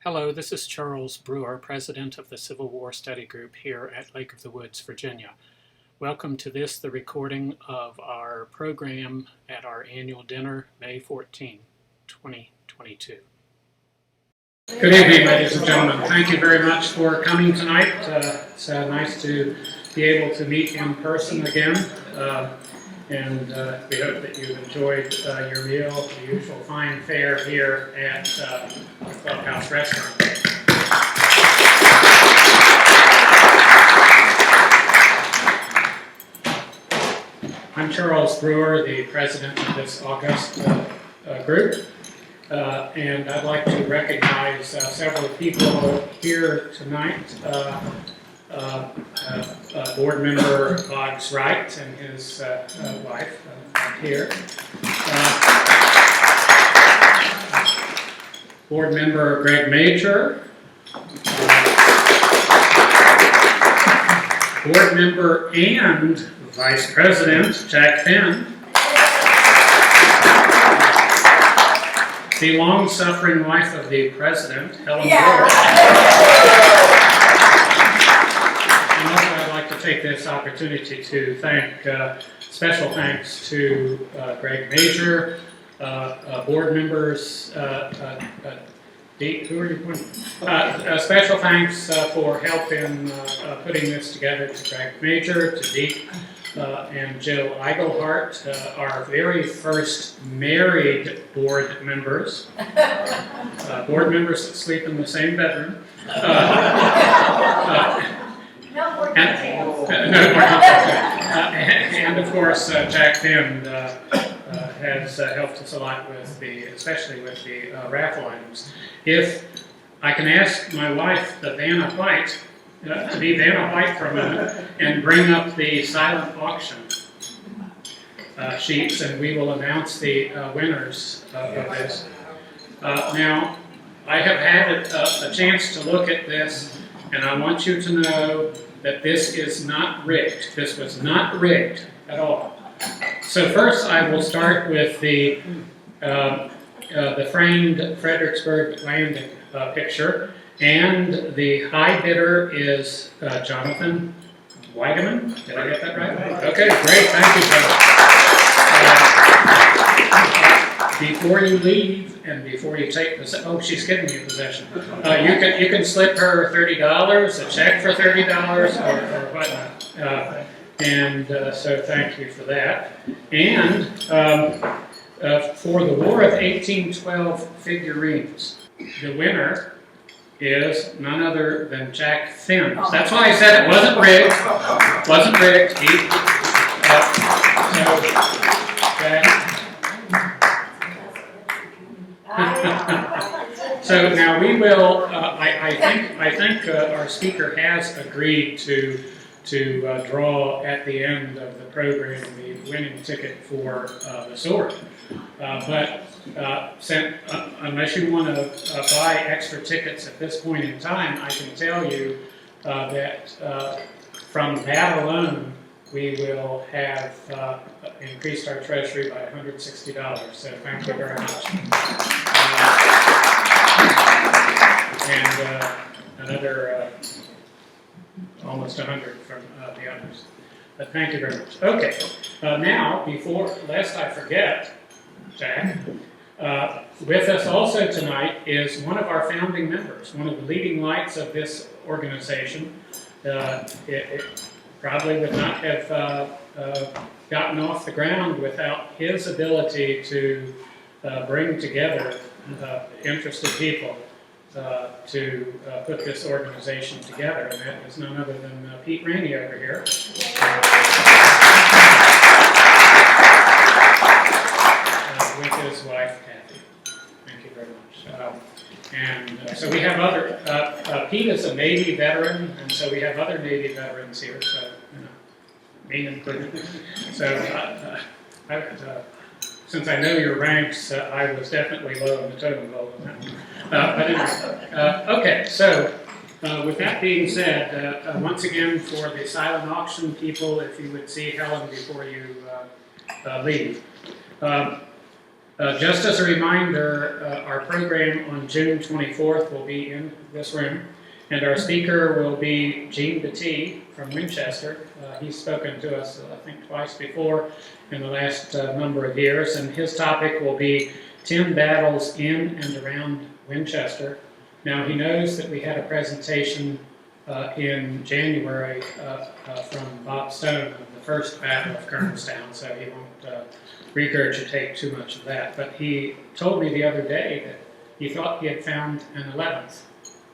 Hello, this is Charles Brewer, President of the Civil War Study Group here at Lake of the Woods, Virginia. Welcome to the recording of our program at our annual dinner, May 14, 2022. Good evening, ladies and gentlemen. Thank you very much for coming tonight. It's nice to be able to meet in person again. And we hope that you've enjoyed your meal, the usual fine fare here at the Clubhouse Restaurant. I'm Charles Brewer, the president of this august group, and I'd like to recognize several people here tonight. Board member Boggs Wright and his wife here. Board member Greg Major. Board member and Vice President Jack Finn. The long-suffering wife of the president, Helen Ford. Take this opportunity to thank, special thanks to Greg Major, board members, who are you pointing? Special thanks for help in putting this together to Greg Major, to Deke and Jill Eigelhart, our very first married board members, board members that sleep in the same bedroom. No more details. And of course, Jack Finn has helped us a lot with especially with the raffle items. If I can ask my wife, the Vanna White, to be Vanna White for a minute and bring up the silent auction sheets, and we will announce the winners of this. Now, I have had a chance to look at this, and I want you to know that this is not rigged. This was not rigged at all. So first I will start with the framed Fredericksburg Landing picture, and the high bidder is Jonathan Weideman. Did I get that right? Okay, great, thank you, Jonathan. Before you leave, and before you take possession, oh, she's giving you possession. You can slip her $30, a check for $30, or whatnot. So thank you for that. And for the War of 1812 figurines, the winner is none other than Jack Finn. That's why I said it wasn't rigged. Wasn't rigged. So now we will. I think our speaker has agreed to draw at the end of the program the winning ticket for the sword. But unless you want to buy extra tickets at this point in time, I can tell you that from that alone, we will have increased our treasury by $160. So thank you very much. And another almost 100 from the others. But thank you very much. Okay, now, lest I forget, Jack, with us also tonight is one of our founding members, one of the leading lights of this organization. It probably would not have gotten off the ground without his ability to bring together interested people to put this organization together, and that is none other than Pete Rainey over here. With his wife, Kathy. Thank you very much. So we have other, Pete is a Navy veteran, and so we have other Navy veterans here, so, me included. So, since I know your ranks, I was definitely low in the totem pole on that one. But anyway, okay, so with that being said, once again for the silent auction people, if you would see Helen before you leave. Just as a reminder, our program on June 24th will be in this room, and our speaker will be Gene Bettee from Winchester. He's spoken to us, I think, twice before in the last number of years, and his topic will be 10 battles in and around Winchester. Now, he knows that we had a presentation in January from Bob Stone of the first Battle of Kernstown, so he won't regurgitate too much of that. But he told me the other day that he thought he had found an 11th.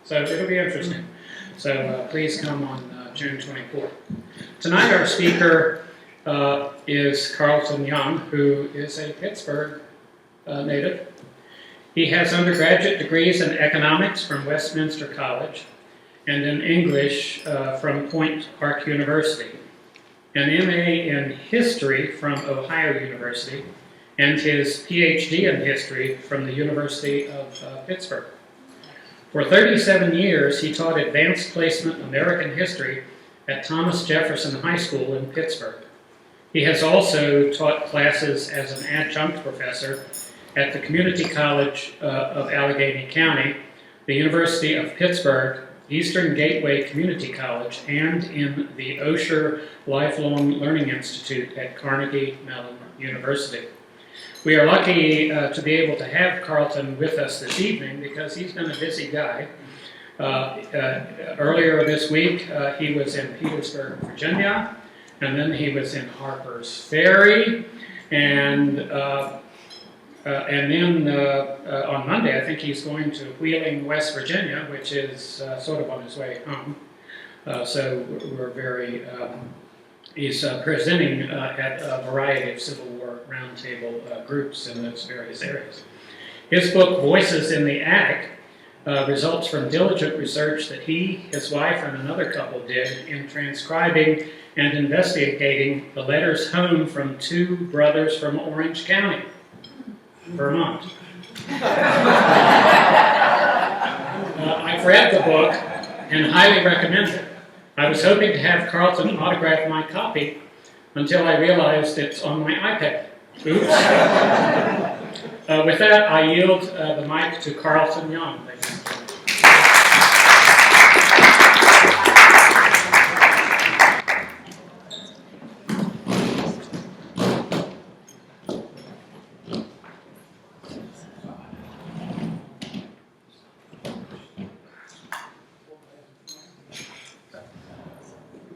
So it'll be interesting. So please come on June 24th. Tonight our speaker is Carleton Young, who is a Pittsburgh native. He has undergraduate degrees in economics from Westminster College and in English from Point Park University, an MA in history from Ohio University, and his PhD in history from the University of Pittsburgh. For 37 years, he taught advanced placement American history at Thomas Jefferson High School in Pittsburgh. He has also taught classes as an adjunct professor at the Community College of Allegheny County, the University of Pittsburgh, Eastern Gateway Community College, and in the Osher Lifelong Learning Institute at Carnegie Mellon University. We are lucky to be able to have Carleton with us this evening because he's been a busy guy. Earlier this week, he was in Petersburg, Virginia, and then he was in Harper's Ferry, and then on Monday, I think he's going to Wheeling, West Virginia, which is sort of on his way home. So we're very, he's presenting at a variety of Civil War roundtable groups in those various areas. His book, Voices in the Attic, results from diligent research that he, his wife, and another couple did in transcribing and investigating the letters home from two brothers from Orange County, Vermont. I've read the book and highly recommend it. I was hoping to have Carleton autograph my copy until I realized it's on my iPad. Oops. With that, I yield the mic to Carleton Young.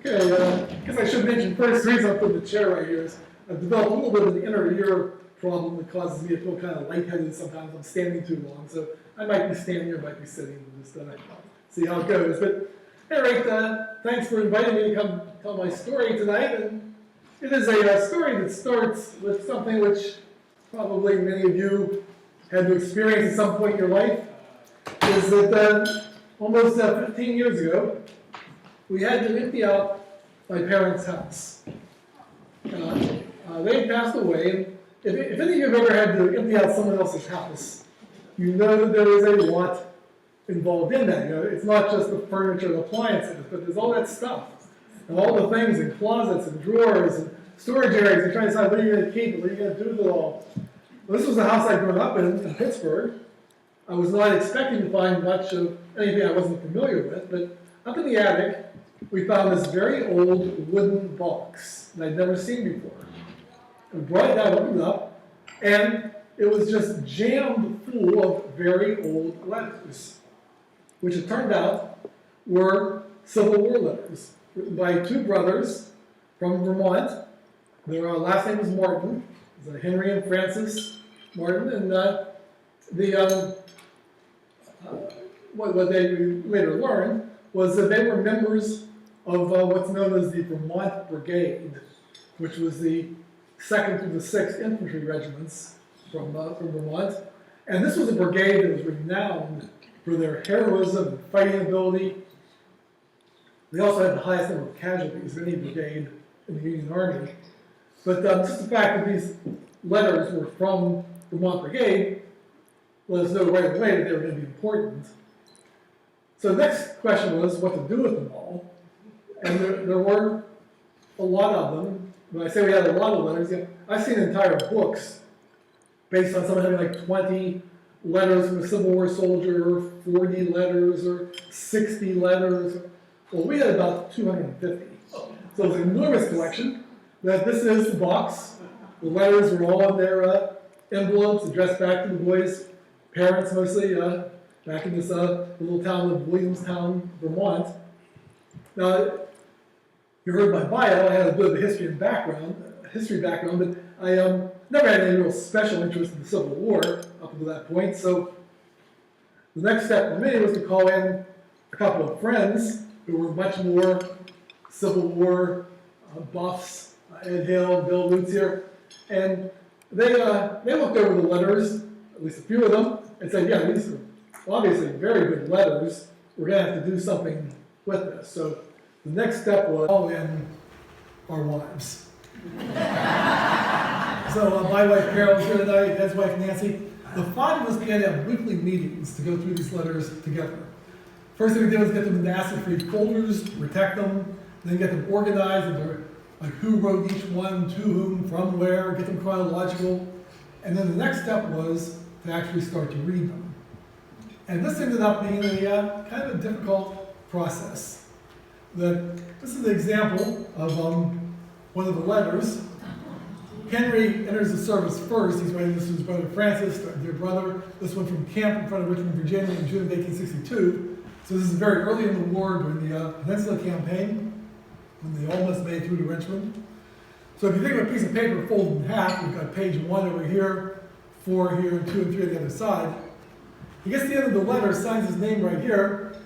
Okay, I guess I should mention first, the reason I put the chair right here is I've developed a little bit of an inner ear problem that causes me to feel kind of lightheaded sometimes. I'm standing too long, so I might be standing or might be sitting and just see how it goes. But anyway, thanks for inviting me to come tell my story tonight. And it is a story that starts with something which probably many of you had to experience at some point in your life. Is that almost 15 years ago, we had to empty out my parents' house. They passed away, and if any of you have ever had to empty out someone else's house, you know that there is a lot involved in that. You know, it's not just the furniture and appliances, but there's all that stuff, and all the things in closets and drawers and storage areas. You're trying to decide what are you going to keep and what are you going to do with it all. Well, this was the house I'd grown up in Pittsburgh. I was not expecting to find much of anything I wasn't familiar with, but up in the attic, we found this very old wooden box that I'd never seen before. We brought it down, opened it up, and it was just jammed full of very old letters, which it turned out were Civil War letters written by two brothers from Vermont. Their last name was Martin, Henry and Francis Martin, and what they later learned was that they were members of what's known as the Vermont Brigade, which was the 2nd through the 6th Infantry Regiments from Vermont. And this was a brigade that was renowned for their heroism and fighting ability. They also had the highest number of casualties of any brigade in the Union Army. But just the fact that these letters were from Vermont Brigade let us know right away that they were going to be important. So the next question was what to do with them all. And there were a lot of them. When I say we had a lot of letters, I've seen entire books based on someone having like 20 letters from a Civil War soldier, or 40 letters, or 60 letters. Well, we had about 250. So it was an enormous collection. That this is the box. The letters were all in their envelopes addressed back to the boys' parents mostly, back in this little town of Williamstown, Vermont. Now, you heard my bio. I had a bit of a history background, but I never had any real special interest in the Civil War up until that point. So the next step for me was to call in a couple of friends who were much more Civil War buffs, Ed Hill and Bill Roots here, and they looked over the letters, at least a few of them, and said, yeah, these are obviously very good letters. We're going to have to do something with this. So the next step was call in our wives. So my wife Carol is here tonight, Ed's wife Nancy. The five of us began to have weekly meetings to go through these letters together. First thing we did was get them into acid-free folders, protect them, then get them organized into like who wrote each one, to whom, from where, get them chronological. And then the next step was to actually start to read them. And this ended up being a kind of a difficult process. This is an example of one of the letters. Henry enters the service first. He's writing this to his brother Francis, dear brother. This one from camp in front of Richmond, Virginia in June of 1862. So this is very early in the war during the Peninsula Campaign, when they almost made it through to Richmond. So if you think of a piece of paper folded in half, we've got page 1 over here, 4 here, 2 and 3 on the other side. He gets to the end of the letter, signs his name right here,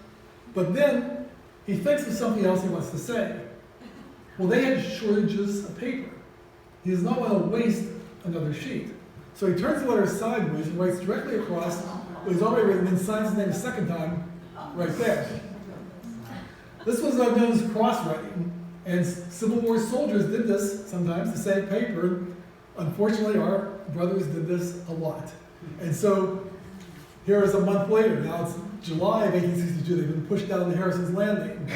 but then he thinks of something else he wants to say. Well, they had shortages of paper. He does not want to waste another sheet. So he turns the letter sideways and writes directly across what he's already written, and signs his name a second time right there. This was known as cross-writing, and Civil War soldiers did this sometimes to save paper. Unfortunately, our brothers did this a lot. And so here is a month later. Now it's July of 1862. They've been pushed down to Harrison's Landing.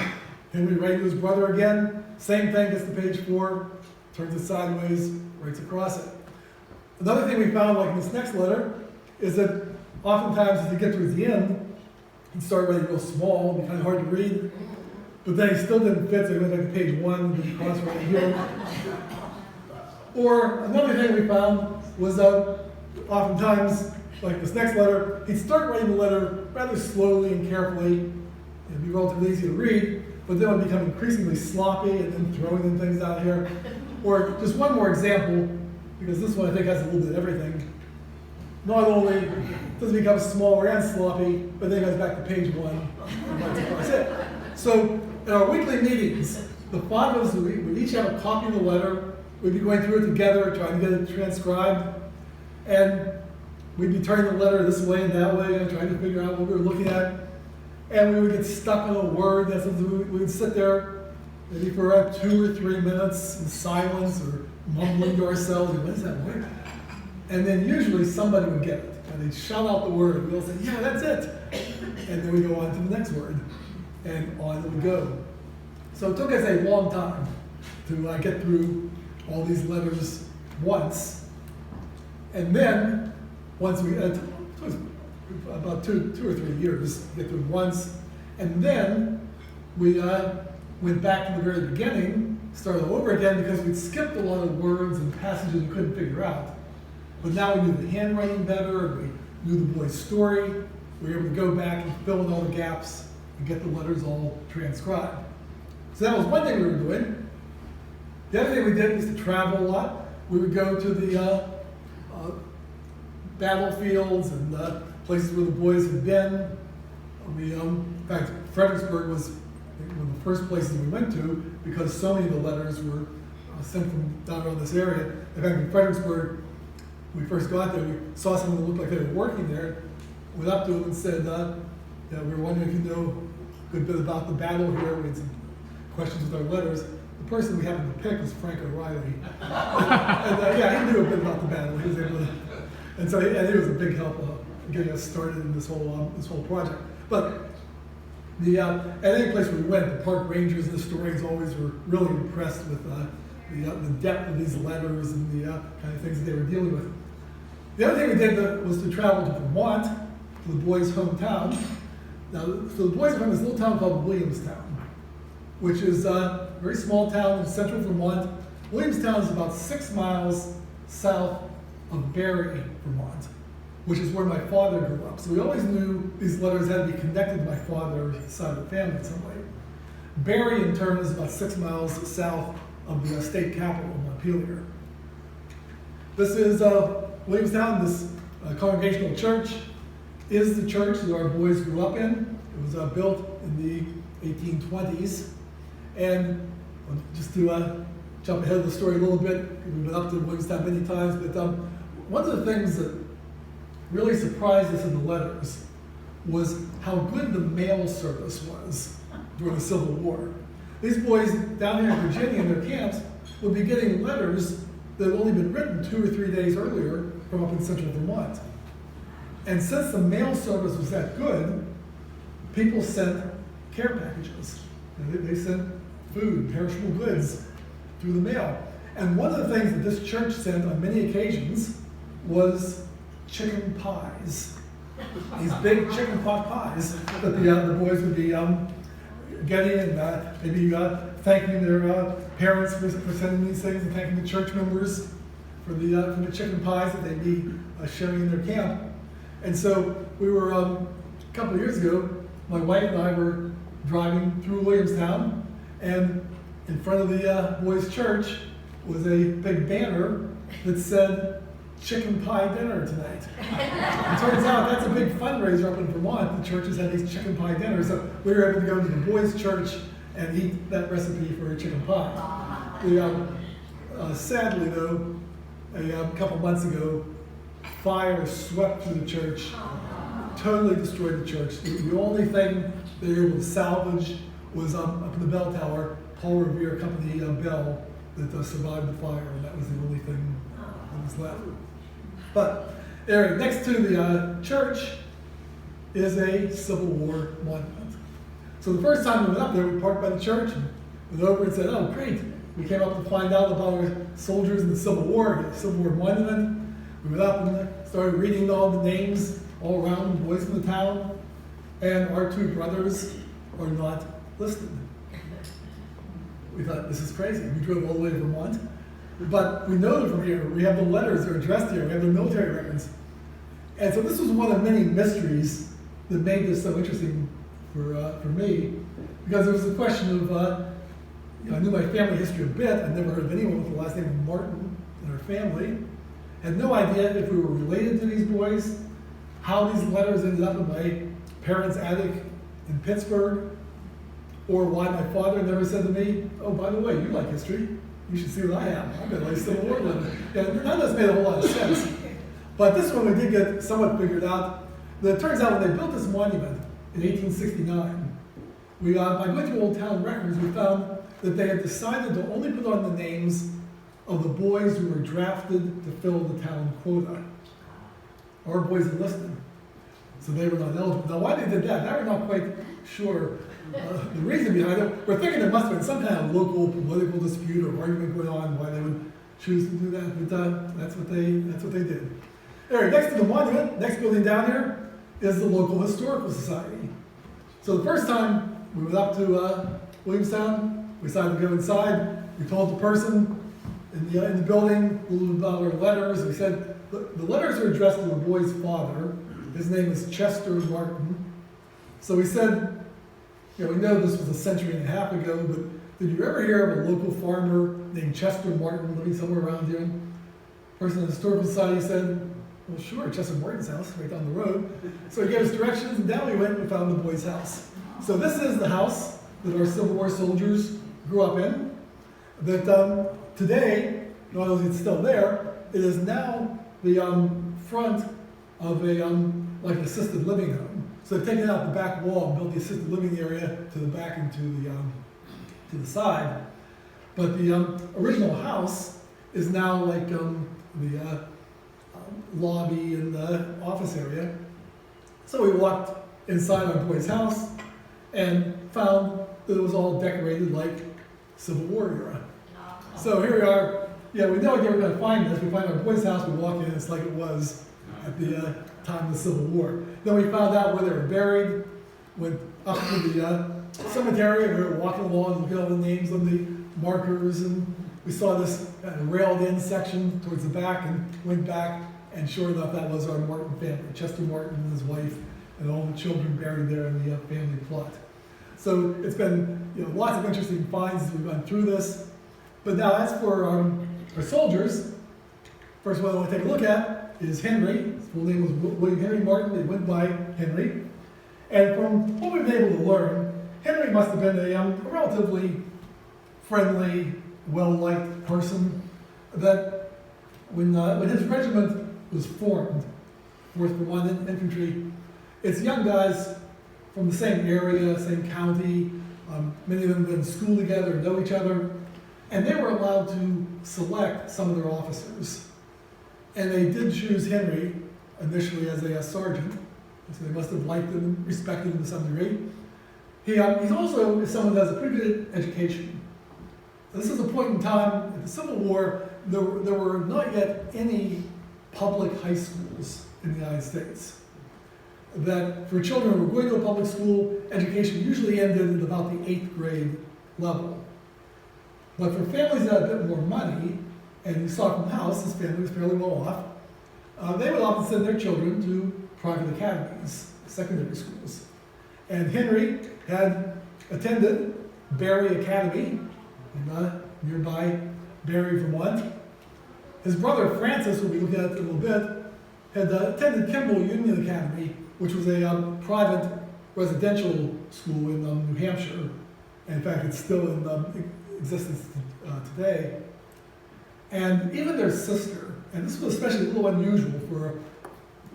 Henry writes to his brother again. Same thing, gets to page 4, turns it sideways, writes across it. Another thing we found, like in this next letter, is that oftentimes as you get towards the end, he'd start writing real small, it'd be kind of hard to read. But then he still didn't fit, so he went back to page 1, did the cross right here. Or another thing we found was oftentimes, like this next letter, he'd start writing the letter rather slowly and carefully. It'd be relatively easy to read, but then it would become increasingly sloppy and then throwing in things out here. Or just one more example, because this one I think has a little bit of everything. Not only does it become smaller and sloppy, but then it goes back to page 1 and writes across it. So in our weekly meetings, the five of us would each have a copy of the letter. We'd be going through it together, trying to get it transcribed. And we'd be turning the letter this way and that way, and trying to figure out what we were looking at. And we would get stuck on a word. That's what we would sit there maybe for 2 or 3 minutes in silence or mumbling to ourselves. What is that word? And then usually somebody would get it. And they'd shout out the word. We'd all say, yeah, that's it. And then we'd go on to the next word. And on it would go. So it took us a long time to get through all these letters once. And then, once we, it was about two or 3 years to get through once. And then we went back to the very beginning, started all over again, because we'd skipped a lot of words and passages we couldn't figure out. But now we knew the handwriting better, and we knew the boy's story. We were able to go back and fill in all the gaps and get the letters all transcribed. So that was one thing we were doing. The other thing we did was to travel a lot. We would go to the battlefields and places where the boys had been. In fact, Fredericksburg was one of the first places we went to because so many of the letters were sent from down around this area. In fact, in Fredericksburg, when we first got there, we saw someone that looked like they were working there, went up to them and said, we were wondering if you know a good bit about the battle here. We had some questions with our letters. The person we happened to pick was Frank O'Reilly. And he knew a bit about the battle. He was able to, and so he was a big help getting us started in this whole project. But at any place we went, the park rangers and the historians always were really impressed with the depth of these letters and the kind of things that they were dealing with. The other thing we did was to travel to Vermont, to the boys' hometown. Now, so the boys are from this little town called Williamstown, which is a very small town in central Vermont. Williamstown is about 6 miles south of Barry, Vermont, which is where my father grew up. So we always knew these letters had to be connected to my father's side of the family in some way. Barry, in turn, is about 6 miles south of the state capital, Montpelier. This is Williamstown. This Congregational Church is the church that our boys grew up in. It was built in the 1820s. And just to jump ahead of the story a little bit, we've been up to Williamstown many times, but one of the things that really surprised us in the letters was how good the mail service was during the Civil War. These boys down here in Virginia in their camps would be getting letters that had only been written 2 or 3 days earlier from up in central Vermont. And since the mail service was that good, people sent care packages. And they sent food, perishable goods through the mail. And one of the things that this church sent on many occasions was chicken pies. These big chicken pot pies that the boys would be getting, and maybe thanking their parents for sending these things, and thanking the church members for the chicken pies that they'd be sharing in their camp. And so we were, a couple of years ago, my wife and I were driving through Williamstown, and in front of the boys' church was a big banner that said, "Chicken pie dinner tonight." It turns out that's a big fundraiser up in Vermont. The churches had these chicken pie dinners, so we were able to go to the boys' church and eat that recipe for a chicken pie. Sadly, though, a couple months ago, fire swept through the church, totally destroyed the church. The only thing they were able to salvage was up in the bell tower, Paul Revere Company bell that survived the fire, and that was the only thing that was left. But anyway, next to the church is a Civil War monument. So the first time we went up there, we parked by the church and went over and said, "Oh, great. We came up to find out about our soldiers in the Civil War, the Civil War monument." We went up and started reading all the names all around, the boys from the town, and our 2 brothers are not listed. We thought, this is crazy. We drove all the way to Vermont. But we know them from here. We have the letters, they're addressed here. We have the military records. And so this was one of many mysteries that made this so interesting for me, because there was a question of, I knew my family history a bit. I'd never heard of anyone with the last name of Martin in our family. Had no idea if we were related to these boys, how these letters ended up in my parents' attic in Pittsburgh, or why my father never said to me, "Oh, by the way, you like history. You should see what I have. I've got like Civil War letter." Yeah, none of this made a whole lot of sense. But this one we did get somewhat figured out. It turns out when they built this monument in 1869, by going through old town records, we found that they had decided to only put on the names of the boys who were drafted to fill the town quota. Our boys enlisted, so they were not eligible. Now, why they did that we're not quite sure the reason behind it. We're thinking there must have been some kind of local political dispute or argument going on why they would choose to do that, but that's what they did. Anyway, next to the monument, next building down here, is the local historical society. So the first time we went up to Williamstown, we decided to go inside. We told the person in the building a little bit about our letters. We said, the letters are addressed to the boy's father. His name is Chester Martin. So we said, we know this was a century and a half ago, but did you ever hear of a local farmer named Chester Martin living somewhere around here? The person in the historical society said, "Well, sure, Chester Martin's house, right down the road." So he gave us directions, and down we went and found the boy's house. So this is the house that our Civil War soldiers grew up in. That today, not only is it still there, it is now the front of a like an assisted living home. So they've taken out the back wall and built the assisted living area to the back and to the side. But the original house is now like the lobby and the office area. So we walked inside our boy's house and found that it was all decorated like Civil War era. So here we are yeah, we know they were gonna find this. We find our boy's house, we walk in, it's like it was at the time of the Civil War. Then we found out where they were buried, went up to the cemetery, and we were walking along, looking at all the names on the markers, and we saw this railed-in section towards the back, and went back, and sure enough, that was our Martin family, Chester Martin and his wife, and all the children buried there in the family plot. So it's been, lots of interesting finds as we've gone through this. But now, as for our soldiers, first one I want to take a look at is Henry. His full name was William Henry Martin. They went by Henry. And from what we've been able to learn, Henry must have been a relatively friendly, well-liked person. That when his regiment was formed, 4th Vermont Infantry, it's young guys from the same area, same county. Many of them have been in school together, know each other. And they were allowed to select some of their officers. And they did choose Henry initially as a sergeant. So they must have liked him and respected him to some degree. He's also someone that has a pretty good education. This is a point in time, in the Civil War, there were not yet any public high schools in the United States. That for children who were going to a public school, education usually ended at about the 8th grade level. But for families that had a bit more money, and you saw from the house, this family was fairly well off, they would often send their children to private academies, secondary schools. And Henry had attended Barry Academy in nearby Barry, Vermont. His brother Francis, who we'll be looking at in a little bit, had attended Kimball Union Academy, which was a private residential school in New Hampshire. And in fact, it's still in existence today. And even their sister, and this was especially a little unusual for a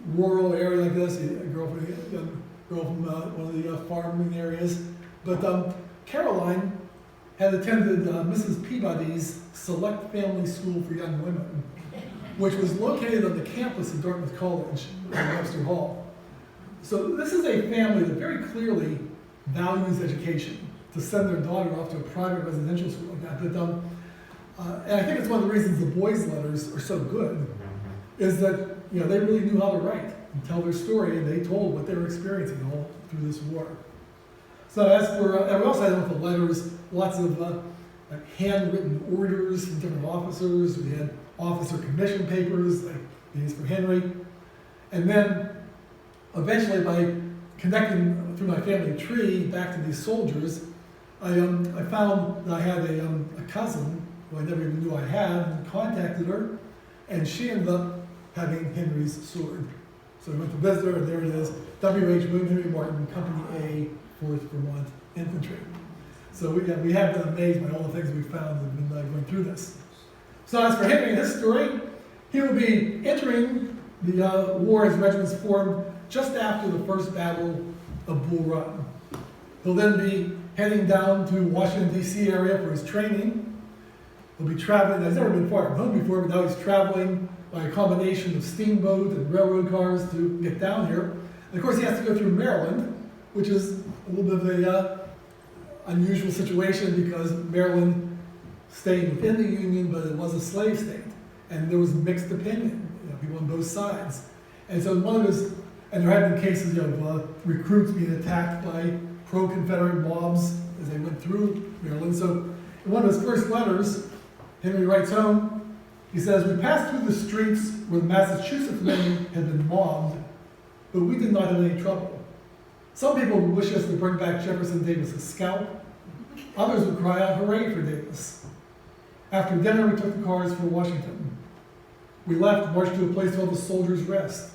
rural area like this, a girl from one of the farming areas, but Caroline had attended Mrs. Peabody's Select Family School for Young Women, which was located on the campus of Dartmouth College in Webster Hall. So this is a family that very clearly values education, to send their daughter off to a private residential school like that. But, and I think it's one of the reasons the boys' letters are so good, is that they really knew how to write and tell their story, and they told what they were experiencing all through this war. So as for, and we also had with the letters, lots of handwritten orders from different officers. We had officer commission papers, like these for Henry. And then eventually, by connecting through my family tree back to these soldiers, I found that I had a cousin who I never even knew I had, and contacted her, and she ended up having Henry's sword. So I went to visit her, and there it is, W.H. William Henry Martin, Company A, 4th Vermont Infantry. So we have been amazed by all the things we've found and been going through this. So as for Henry and his story, he will be entering the war as regiments formed just after the first battle of Bull Run. He'll then be heading down to Washington, D.C. area for his training. He'll be traveling, he's never been far from home before, but now he's traveling by a combination of steamboat and railroad cars to get down here. And of course, he has to go through Maryland, which is a little bit of a unusual situation because Maryland stayed within the Union, but it was a slave state. And there was mixed opinion, people on both sides. And so and there had been cases of recruits being attacked by pro-Confederate mobs as they went through Maryland. So in one of his first letters, Henry writes home, he says, "We passed through the streets where the Massachusetts men had been mobbed, but we did not have any trouble. Some people would wish us to bring back Jefferson Davis's scalp. Others would cry out, hooray for Davis. After dinner, we took the cars for Washington. We left, marched to a place called the Soldiers' Rest.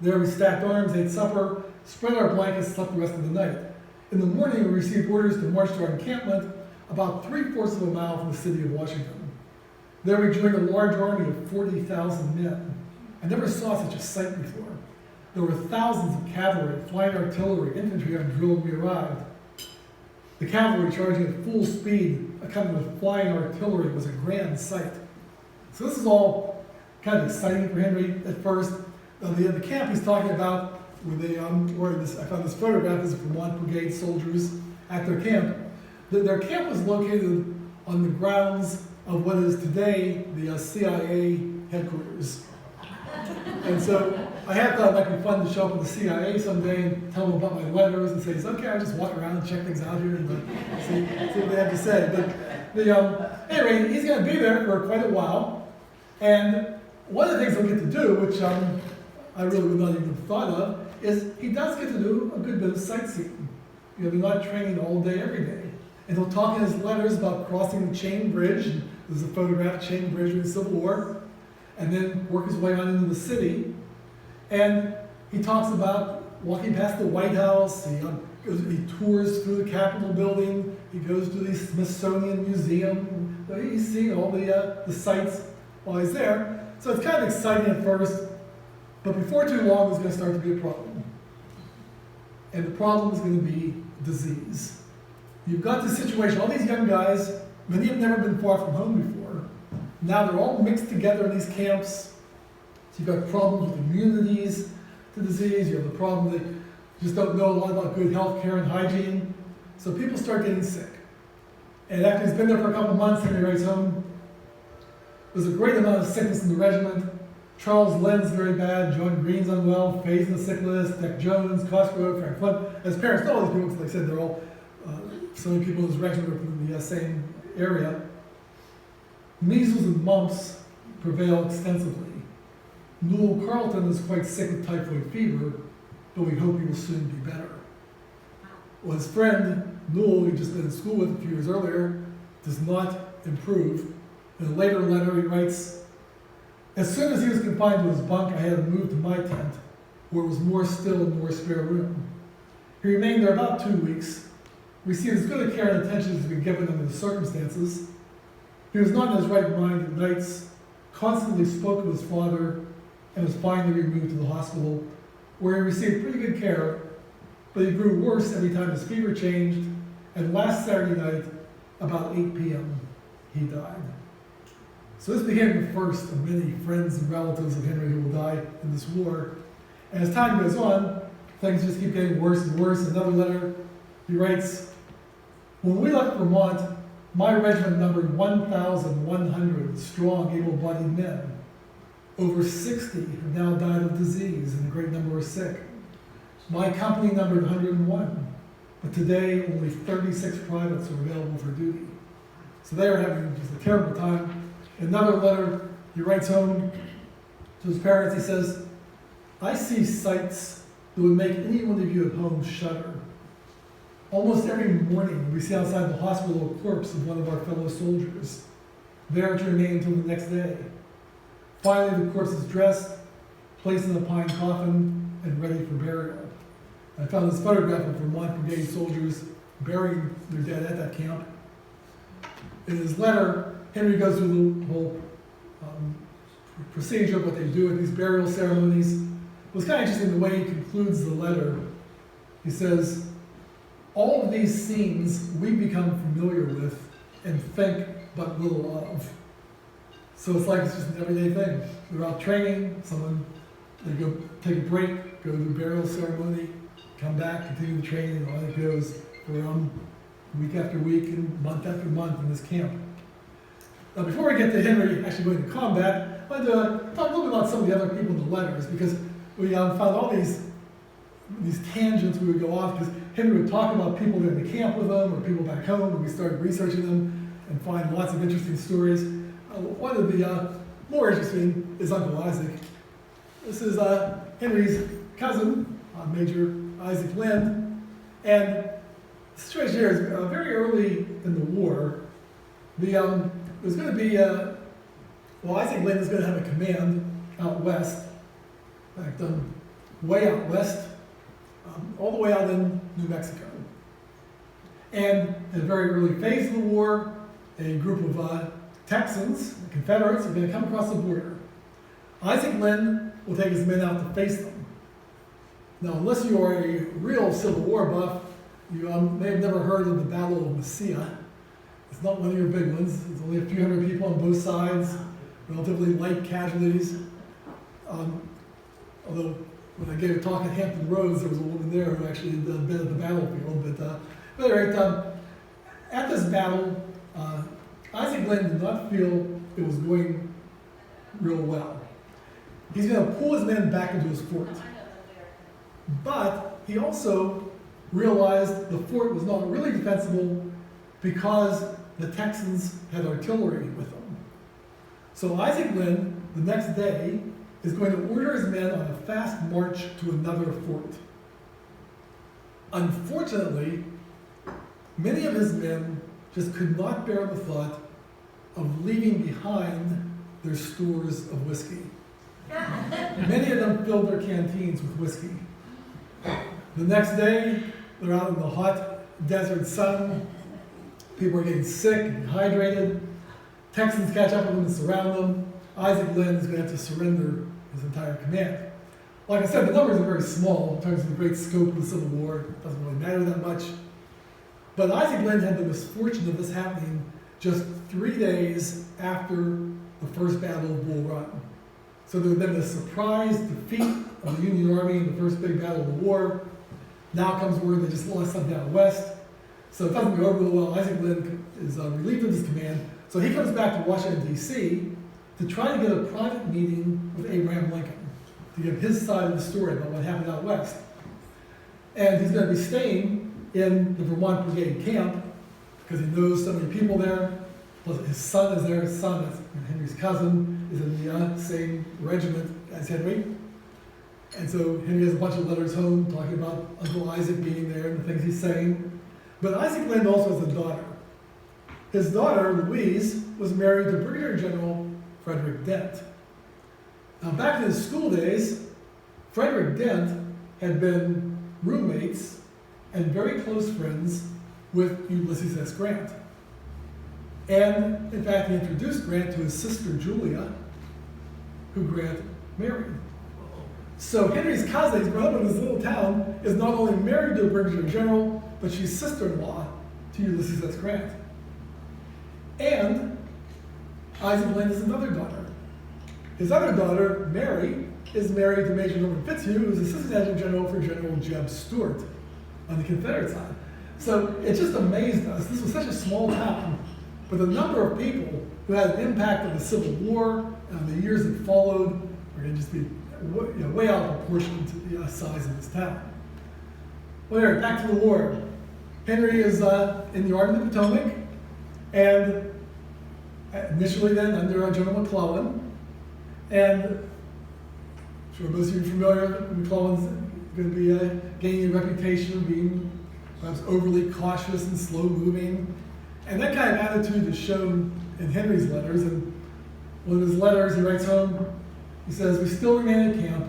There we stacked arms, ate supper, spread our blankets, slept the rest of the night. In the morning, we received orders to march to our encampment about 3/4 of a mile from the city of Washington. There we joined a large army of 40,000 men. I never saw such a sight before. There were thousands of cavalry, flying artillery, infantry on drill when we arrived. The cavalry charging at full speed, accompanied with flying artillery, was a grand sight." So this is all kind of exciting for Henry at first. The camp he's talking about, I found this photograph is from Vermont Brigade soldiers at their camp. Their camp was located on the grounds of what is today the CIA headquarters. And so I had thought it might be fun to show up at the CIA someday and tell them about my letters and say, it's okay, I'll just walk around and check things out here and see what they have to say. But anyway, he's going to be there for quite a while. And one of the things he'll get to do, which I really would not even have thought of, is he does get to do a good bit of sightseeing. You know, they're not training all day, every day. And he'll talk in his letters about crossing the Chain Bridge. And there's a photograph of Chain Bridge during the Civil War. And then work his way on into the city. And he talks about walking past the White House. He tours through the Capitol building. He goes to the Smithsonian Museum. He's seeing all the sights while he's there. So it's kind of exciting at first. But before too long, there's going to start to be a problem. And the problem is going to be disease. You've got this situation, all these young guys, many have never been far from home before. Now they're all mixed together in these camps. So you've got problems with immunities to disease. You have the problem that you just don't know a lot about good health care and hygiene. So people start getting sick. And after he's been there for a couple of months, Henry writes home, there's a great amount of sickness in the regiment. Charles Lynn's very bad, John Green's unwell, Faye's in the sick list, Dick Jones, Cosgrove, Frank Flint. As parents know all these people, like I said, they're all, so many people in this regiment are from the same area. Measles and mumps prevail extensively. Newell Carleton is quite sick with typhoid fever, but we hope he will soon be better. Well, his friend, Newell, who'd just been in school with a few years earlier, does not improve. In a later letter, he writes, as soon as he was confined to his bunk, I had him moved to my tent, where it was more still and more spare room. He remained there about 2 weeks. Received as good a care and attention as had been given under the circumstances. He was not in his right mind at nights, constantly spoke of his father, and was finally removed to the hospital, where he received pretty good care, but he grew worse every time his fever changed, and last Saturday night, about 8 p.m., he died. So this became the first of many friends and relatives of Henry who will die in this war. And as time goes on, things just keep getting worse and worse. Another letter, he writes, when we left Vermont, my regiment numbered 1,100 strong, able-bodied men. Over 60 have now died of disease, and a great number are sick. My company numbered 101, but today only 36 privates are available for duty. So they are having just a terrible time. In another letter, he writes home to his parents, he says, I see sights that would make any one of you at home shudder. Almost every morning, we see outside the hospital a corpse of one of our fellow soldiers, there to remain until the next day. Finally, the corpse is dressed, placed in a pine coffin, and ready for burial. I found this photograph of Vermont Brigade soldiers burying their dead at that camp. In his letter, Henry goes through the whole procedure of what they do at these burial ceremonies. It was kind of interesting the way he concludes the letter. He says, all of these scenes we become familiar with and think but little of. So it's like it's just an everyday thing. They're out training, they go take a break, go to the burial ceremony, come back, continue the training, and all that goes for week after week and month after month in this camp. Now, before we get to Henry actually going to combat, I want to talk a little bit about some of the other people in the letters, because we found all these tangents we would go off, because Henry would talk about people in the camp with him, or people back home, and we started researching them and find lots of interesting stories. One of the more interesting is Uncle Isaac. This is Henry's cousin, Major Isaac Lynn, and the situation here is very early in the war. There's going to be, Isaac Lynn is going to have a command out west, in fact, way out west, all the way out in New Mexico. And in a very early phase of the war, a group of Texans, the Confederates, are going to come across the border. Isaac Lynn will take his men out to face them. Now, unless you are a real Civil War buff, you may have never heard of the Battle of Messina. It's not one of your big ones. It's only a few hundred people on both sides, relatively light casualties. Although, when I gave a talk at Hampton Roads, there was a woman there who actually had been at the battlefield. But at any rate, at this battle, Isaac Glenn did not feel it was going real well. He's going to pull his men back into his fort. But he also realized the fort was not really defensible because the Texans had artillery with them. So Isaac Glenn, the next day, is going to order his men on a fast march to another fort. Unfortunately, many of his men just could not bear the thought of leaving behind their stores of whiskey. Many of them filled their canteens with whiskey. The next day, they're out in the hot desert sun. People are getting sick and dehydrated. Texans catch up with them and surround them. Isaac Glenn is going to have to surrender his entire command. Like I said, the numbers are very small in terms of the great scope of the Civil War. It doesn't really matter that much. But Isaac Glenn had the misfortune of this happening just 3 days after the first Battle of Bull Run. So there had been this surprise defeat of the Union Army in the first big battle of the war. Now comes word they just lost something out west. So it doesn't go over real well. Isaac Glenn is relieved of his command. So he comes back to Washington, D.C. to try to get a private meeting with Abraham Lincoln to give his side of the story about what happened out west. And he's going to be staying in the Vermont Brigade camp because he knows so many people there. Plus his son is there. His son, that's Henry's cousin, is in the same regiment as Henry. And so Henry has a bunch of letters home talking about Uncle Isaac being there and the things he's saying. But Isaac Glenn also has a daughter. His daughter, Louise, was married to Brigadier General Frederick Dent. Now, back in his school days, Frederick Dent had been roommates and very close friends with Ulysses S. Grant. And, in fact, he introduced Grant to his sister, Julia, who Grant married. So Henry's cousin, he's grown up in this little town, is not only married to a Brigadier General, but she's sister-in-law to Ulysses S. Grant. And Isaac Glenn has another daughter. His other daughter, Mary, is married to Major Norman Fitzhugh, who's Assistant Adjutant General for General Jeb Stuart on the Confederate side. So it just amazed us. This was such a small town, but the number of people who had an impact on the Civil War and the years that followed are going to just be way out of proportion to the size of this town. Well, anyway, back to the war. Henry is in the Army of the Potomac, and initially then under General McClellan. And I'm sure most of you are familiar, McClellan's going to be gaining a reputation of being perhaps overly cautious and slow-moving. And that kind of attitude is shown in Henry's letters. And one of his letters, he writes home, he says, "We still remain in camp.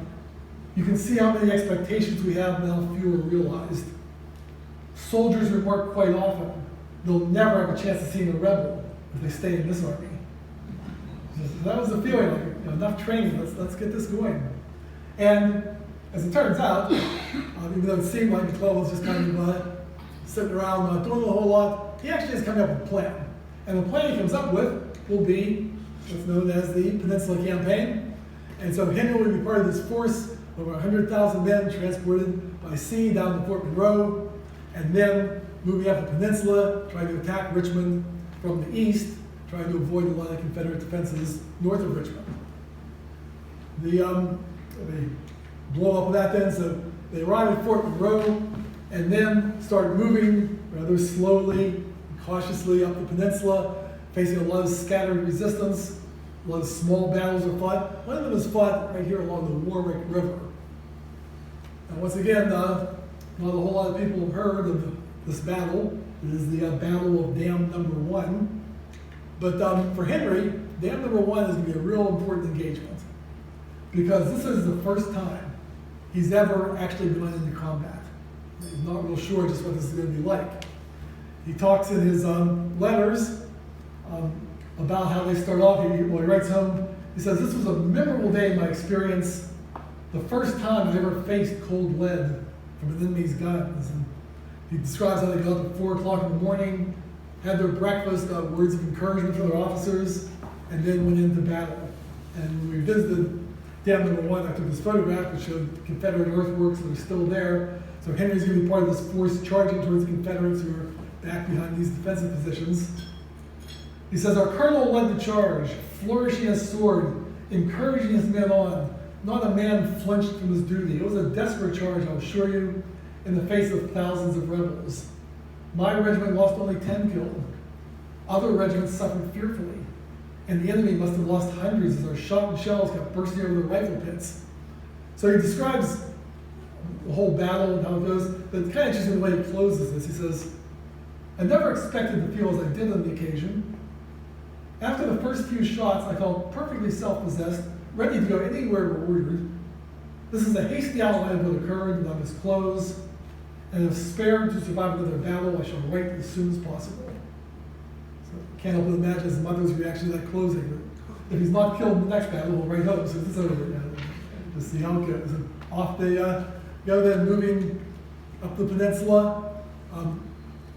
You can see how many expectations we have and how few are realized. Soldiers remark quite often, they'll never have a chance to see a rebel if they stay in this army." So that was the feeling, like, enough training, let's get this going. And as it turns out, even though it seemed like McClellan was just kind of sitting around not doing a whole lot, he actually has come up with a plan. And the plan he comes up with will be what's known as the Peninsula Campaign. And so Henry will be part of this force, over 100,000 men transported by sea down to Fort Monroe, and then moving up the peninsula, trying to attack Richmond from the east, trying to avoid a lot of Confederate defenses north of Richmond. They blow up that then, so they arrive at Fort Monroe, and then start moving rather slowly, cautiously up the peninsula, facing a lot of scattered resistance. A lot of small battles are fought. One of them is fought right here along the Warwick River. And once again, not a whole lot of people have heard of this battle. It is the Battle of Dam Number 1. But for Henry, Dam Number 1 is going to be a real important engagement, because this is the first time he's ever actually gone into combat. He's not real sure just what this is going to be like. He talks in his letters about how they start off. He writes home, he says, "This was a memorable day in my experience, the first time I ever faced cold lead from an enemy's guns." And he describes how they got up at 4 o'clock in the morning, had their breakfast, words of encouragement from their officers, and then went into battle. And when we visited Dam Number 1, I took this photograph which showed the Confederate earthworks that are still there. So Henry's going to be part of this force charging towards the Confederates who are back behind these defensive positions. He says, our colonel led the charge, flourishing his sword, encouraging his men on. Not a man flinched from his duty. It was a desperate charge, I'll assure you, in the face of thousands of rebels. My regiment lost only 10 killed. Other regiments suffered fearfully, and the enemy must have lost hundreds as our shot and shells kept bursting over the rifle pits. So he describes the whole battle and how it goes, but it's kind of interesting the way he closes this. He says, I never expected to feel as I did on the occasion. After the first few shots, I felt perfectly self-possessed, ready to go anywhere we're ordered. This is a hasty outline of what occurred, and I'm his close, and if spared to survive another battle, I shall write as soon as possible. So can't help but imagine his mother's reaction to that closing. If he's not killed in the next battle, we'll write home, so it's over. Just see how it goes. And off they go then, moving up the peninsula.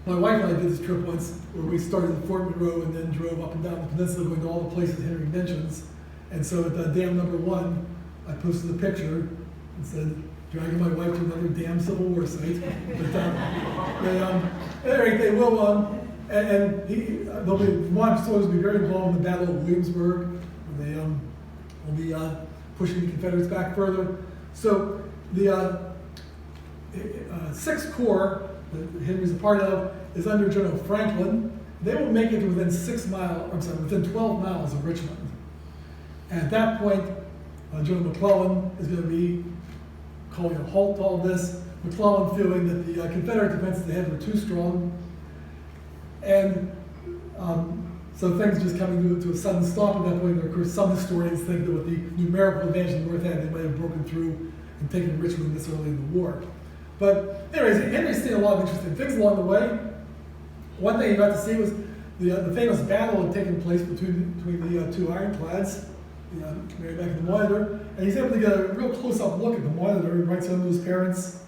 My wife and I did this trip once where we started at Fort Monroe and then drove up and down the peninsula going to all the places Henry mentions. And so at dam number 1, I posted a picture and said, dragging my wife to another damn Civil War site. But they will, they'll be, Vermont soldiers will be very involved in the Battle of Williamsburg. Where they will be pushing the Confederates back further. So the 6th Corps that Henry's a part of is under General Franklin. They will make it to within 12 miles of Richmond. And at that point, General McClellan is going to be calling a halt to all this. McClellan feeling that the Confederate defenses they had were too strong. And so things just coming to a sudden stop at that point. And of course, some historians think that with the numerical advantage the North had, they might have broken through and taken Richmond this early in the war. But anyways, Henry's seen a lot of interesting things along the way. One thing he got to see was the famous battle had taken place between the two ironclads, Merrimac and the Monitor, and he's able to get a real close-up look at the Monitor. He writes home to his parents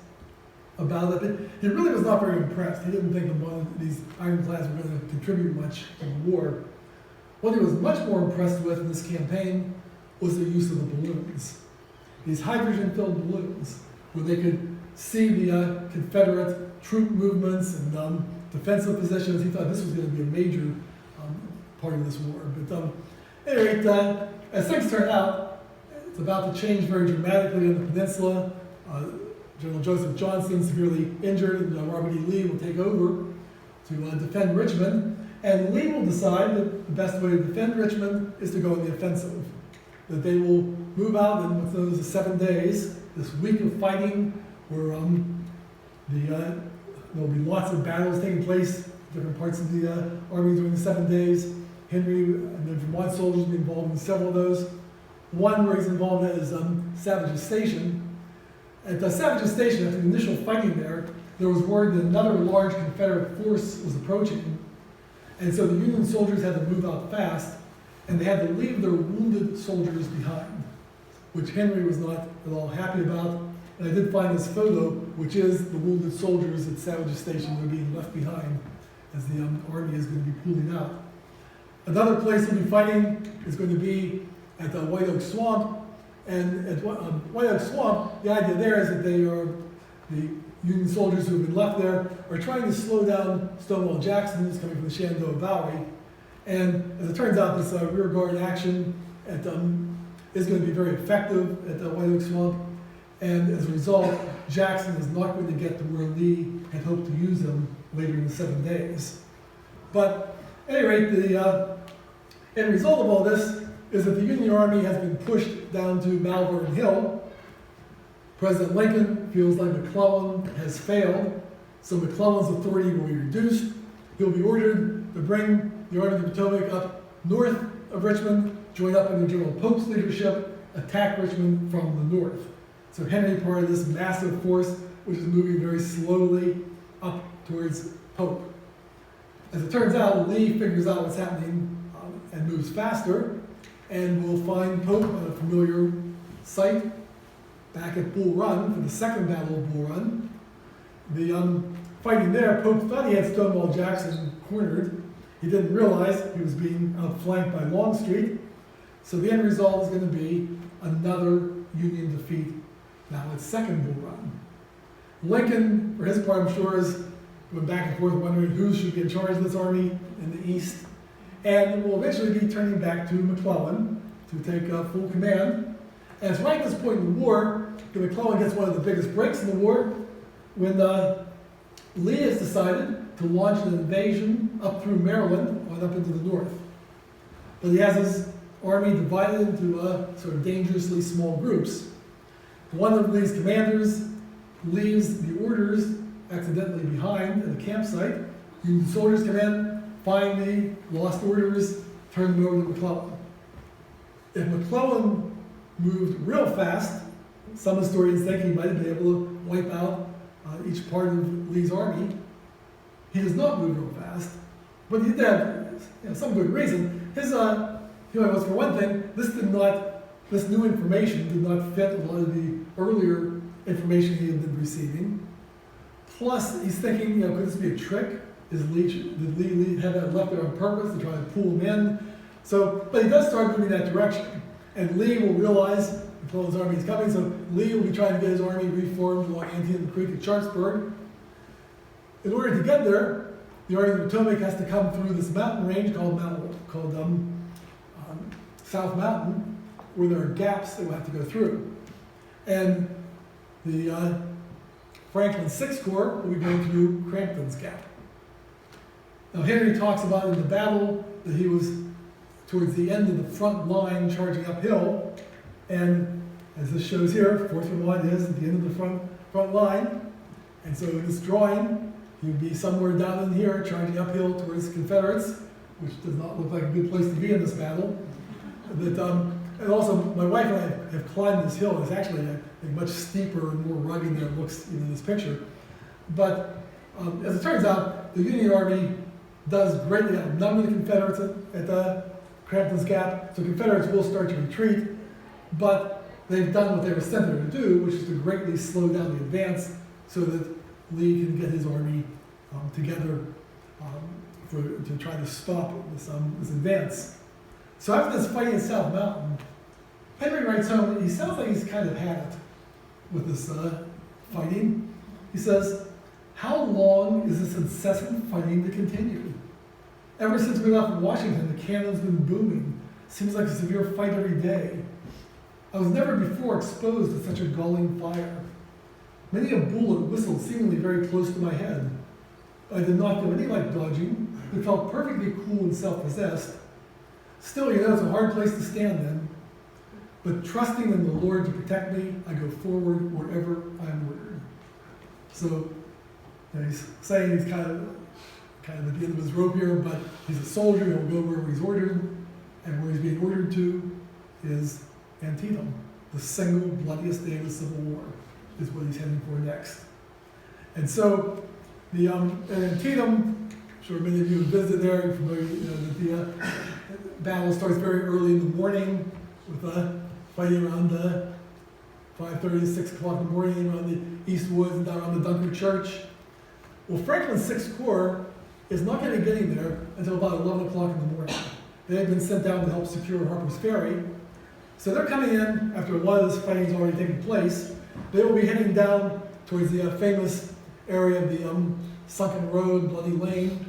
about it. But he really was not very impressed. He didn't think these ironclads were going to contribute much to the war. What he was much more impressed with in this campaign was the use of the balloons. These hydrogen-filled balloons, where they could see the Confederate troop movements and defensive positions. He thought this was going to be a major part of this war. But anyway, as things turn out, it's about to change very dramatically on the peninsula. General Joseph Johnston, severely injured, and Robert E. Lee will take over to defend Richmond. And Lee will decide that the best way to defend Richmond is to go on the offensive. That they will move out in what's known as the 7 days, this week of fighting, where there'll be lots of battles taking place, different parts of the army during the 7 days. Henry and the Vermont soldiers will be involved in several of those. One where he's involved in is Savage's Station. At Savage's Station, after the initial fighting there was word that another large Confederate force was approaching. And so the Union soldiers had to move out fast, and they had to leave their wounded soldiers behind, which Henry was not at all happy about. And I did find this photo, which is the wounded soldiers at Savage's Station that are being left behind as the army is going to be pulling out. Another place they'll be fighting is going to be at White Oak Swamp. And at White Oak Swamp, the idea there is that the Union soldiers who have been left there are trying to slow down Stonewall Jackson, who's coming from the Shenandoah Valley. And as it turns out, this rear guard action is going to be very effective at White Oak Swamp. And as a result, Jackson is not going to get to where Lee had hoped to use him later in the 7 days. But at any rate, the end result of all this is that the Union Army has been pushed down to Malvern Hill. President Lincoln feels like McClellan has failed, so McClellan's authority will be reduced. He'll be ordered to bring the Army of the Potomac up north of Richmond, join up under General Pope's leadership, attack Richmond from the north. So Henry, part of this massive force, which is moving very slowly up towards Pope. As it turns out, Lee figures out what's happening and moves faster, and will find Pope at a familiar site back at Bull Run for the second Battle of Bull Run. The fighting there, Pope thought he had Stonewall Jackson cornered. He didn't realize he was being outflanked by Longstreet. So the end result is going to be another Union defeat, now its second Bull Run. Lincoln, for his part, I'm sure, is going back and forth wondering who should be in charge of this army in the East. and will eventually be turning back to McClellan to take full command. And it's right at this point in the war that McClellan gets one of the biggest breaks in the war when Lee has decided to launch an invasion up through Maryland and up into the north. But he has his army divided into sort of dangerously small groups. One of Lee's commanders leaves the orders accidentally behind at a campsite. Union soldiers come in, find the lost orders, turn them over to McClellan. If McClellan moved real fast, some historians think he might have been able to wipe out each part of Lee's army. He does not move real fast, but he did have some good reason. His was, for one thing, this new information did not fit a lot of the earlier information he had been receiving. Plus, he's thinking, could this be a trick? Did Lee have that left there on purpose to try to pull him in? So, but he does start moving that direction. And Lee will realize McClellan's army is coming, so Lee will be trying to get his army reformed along Antietam Creek at Sharpsburg. In order to get there, the Army of the Potomac has to come through this mountain range called South Mountain, where there are gaps that we'll have to go through. And the Franklin Sixth Corps will be going through Crampton's Gap. Now Henry talks about in the battle that he was towards the end of the front line charging uphill, and as this shows here, 4th Vermont is at the end of the front line, and so in this drawing, he would be somewhere down in here charging uphill towards Confederates, which does not look like a good place to be in this battle. And also, my wife and I have climbed this hill. It's actually much steeper and more rugged than it looks in this picture. But as it turns out, the Union Army does greatly outnumber the Confederates at Crampton's Gap, so Confederates will start to retreat, but they've done what they were sent there to do, which is to greatly slow down the advance so that Lee can get his army together to try to stop this advance. So after this fighting at South Mountain, Henry writes home, he sounds like he's kind of had it with this fighting. He says, "How long is this incessant fighting to continue? Ever since we left Washington, the cannon's been booming. Seems like a severe fight every day. I was never before exposed to such a galling fire. Many a bullet whistled seemingly very close to my head. I did not do any like dodging, but felt perfectly cool and self-possessed. Still, it's a hard place to stand in. But trusting in the Lord to protect me, I go forward wherever I am ordered." So he's saying he's kind of at the end of his rope here, but he's a soldier, he'll go wherever he's ordered, and where he's being ordered to is Antietam. The single bloodiest day of the Civil War is what he's heading for next. And so the Antietam, I'm sure many of you have visited there, you're familiar that the battle starts very early in the morning with fighting around 5:30, 6 o'clock in the morning around the East Woods and down around the Dunker Church. Well, Franklin's Sixth Corps is not going to be getting there until about 11 o'clock in the morning. They have been sent down to help secure Harper's Ferry. So they're coming in after a lot of this fighting has already taken place. They will be heading down towards the famous area of the Sunken Road, Bloody Lane,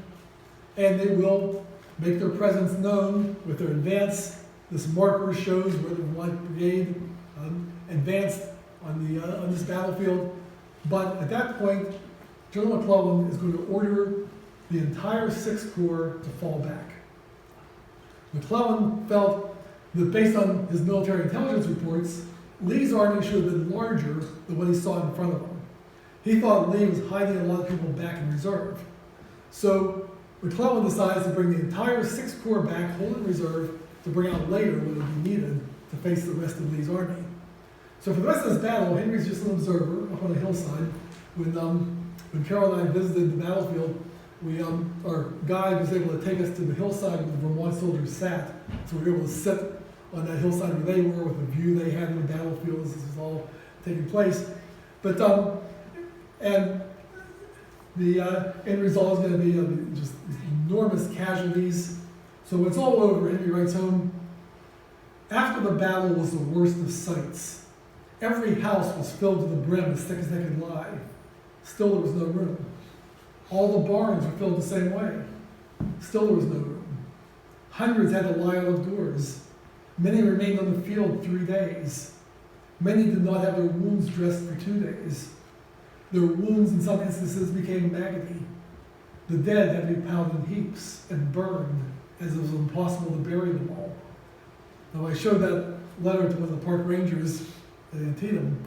and they will make their presence known with their advance. This marker shows where the Vermont Brigade advanced on this battlefield. But at that point, General McClellan is going to order the entire Sixth Corps to fall back. McClellan felt that based on his military intelligence reports, Lee's army should have been larger than what he saw in front of him. He thought Lee was hiding a lot of people back in reserve. So McClellan decides to bring the entire Sixth Corps back, hold in reserve, to bring out later when it would be needed to face the rest of Lee's army. So for the rest of this battle, Henry's just an observer up on a hillside. When Carol and I visited the battlefield, our guide was able to take us to the hillside where the Vermont soldiers sat. So we were able to sit on that hillside where they were with the view they had in the battlefield as this was all taking place. But, and the end result is going to be just enormous casualties. So when it's all over, Henry writes home, "After the battle was the worst of sights. Every house was filled to the brim as thick as they could lie. Still there was no room. All the barns were filled the same way. Still there was no room. Hundreds had to lie out of doors. Many remained on the field 3 days. Many did not have their wounds dressed for 2 days. Their wounds in some instances became maggoty. The dead had to be piled in heaps and burned, as it was impossible to bury them all. Now, I showed that letter to one of the park rangers at Antietam.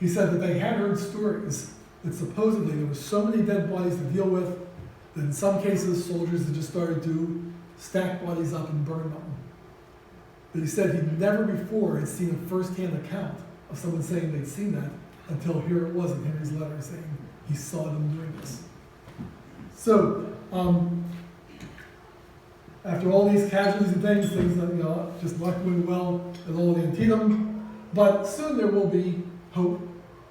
He said that they had heard stories that supposedly there were so many dead bodies to deal with that in some cases soldiers had just started to stack bodies up and burn them. But he said he never before had seen a first-hand account of someone saying they'd seen that until here it was in Henry's letter saying he saw them doing this. So, after all these casualties and things that, just not going well at all in Antietam, but soon there will be hope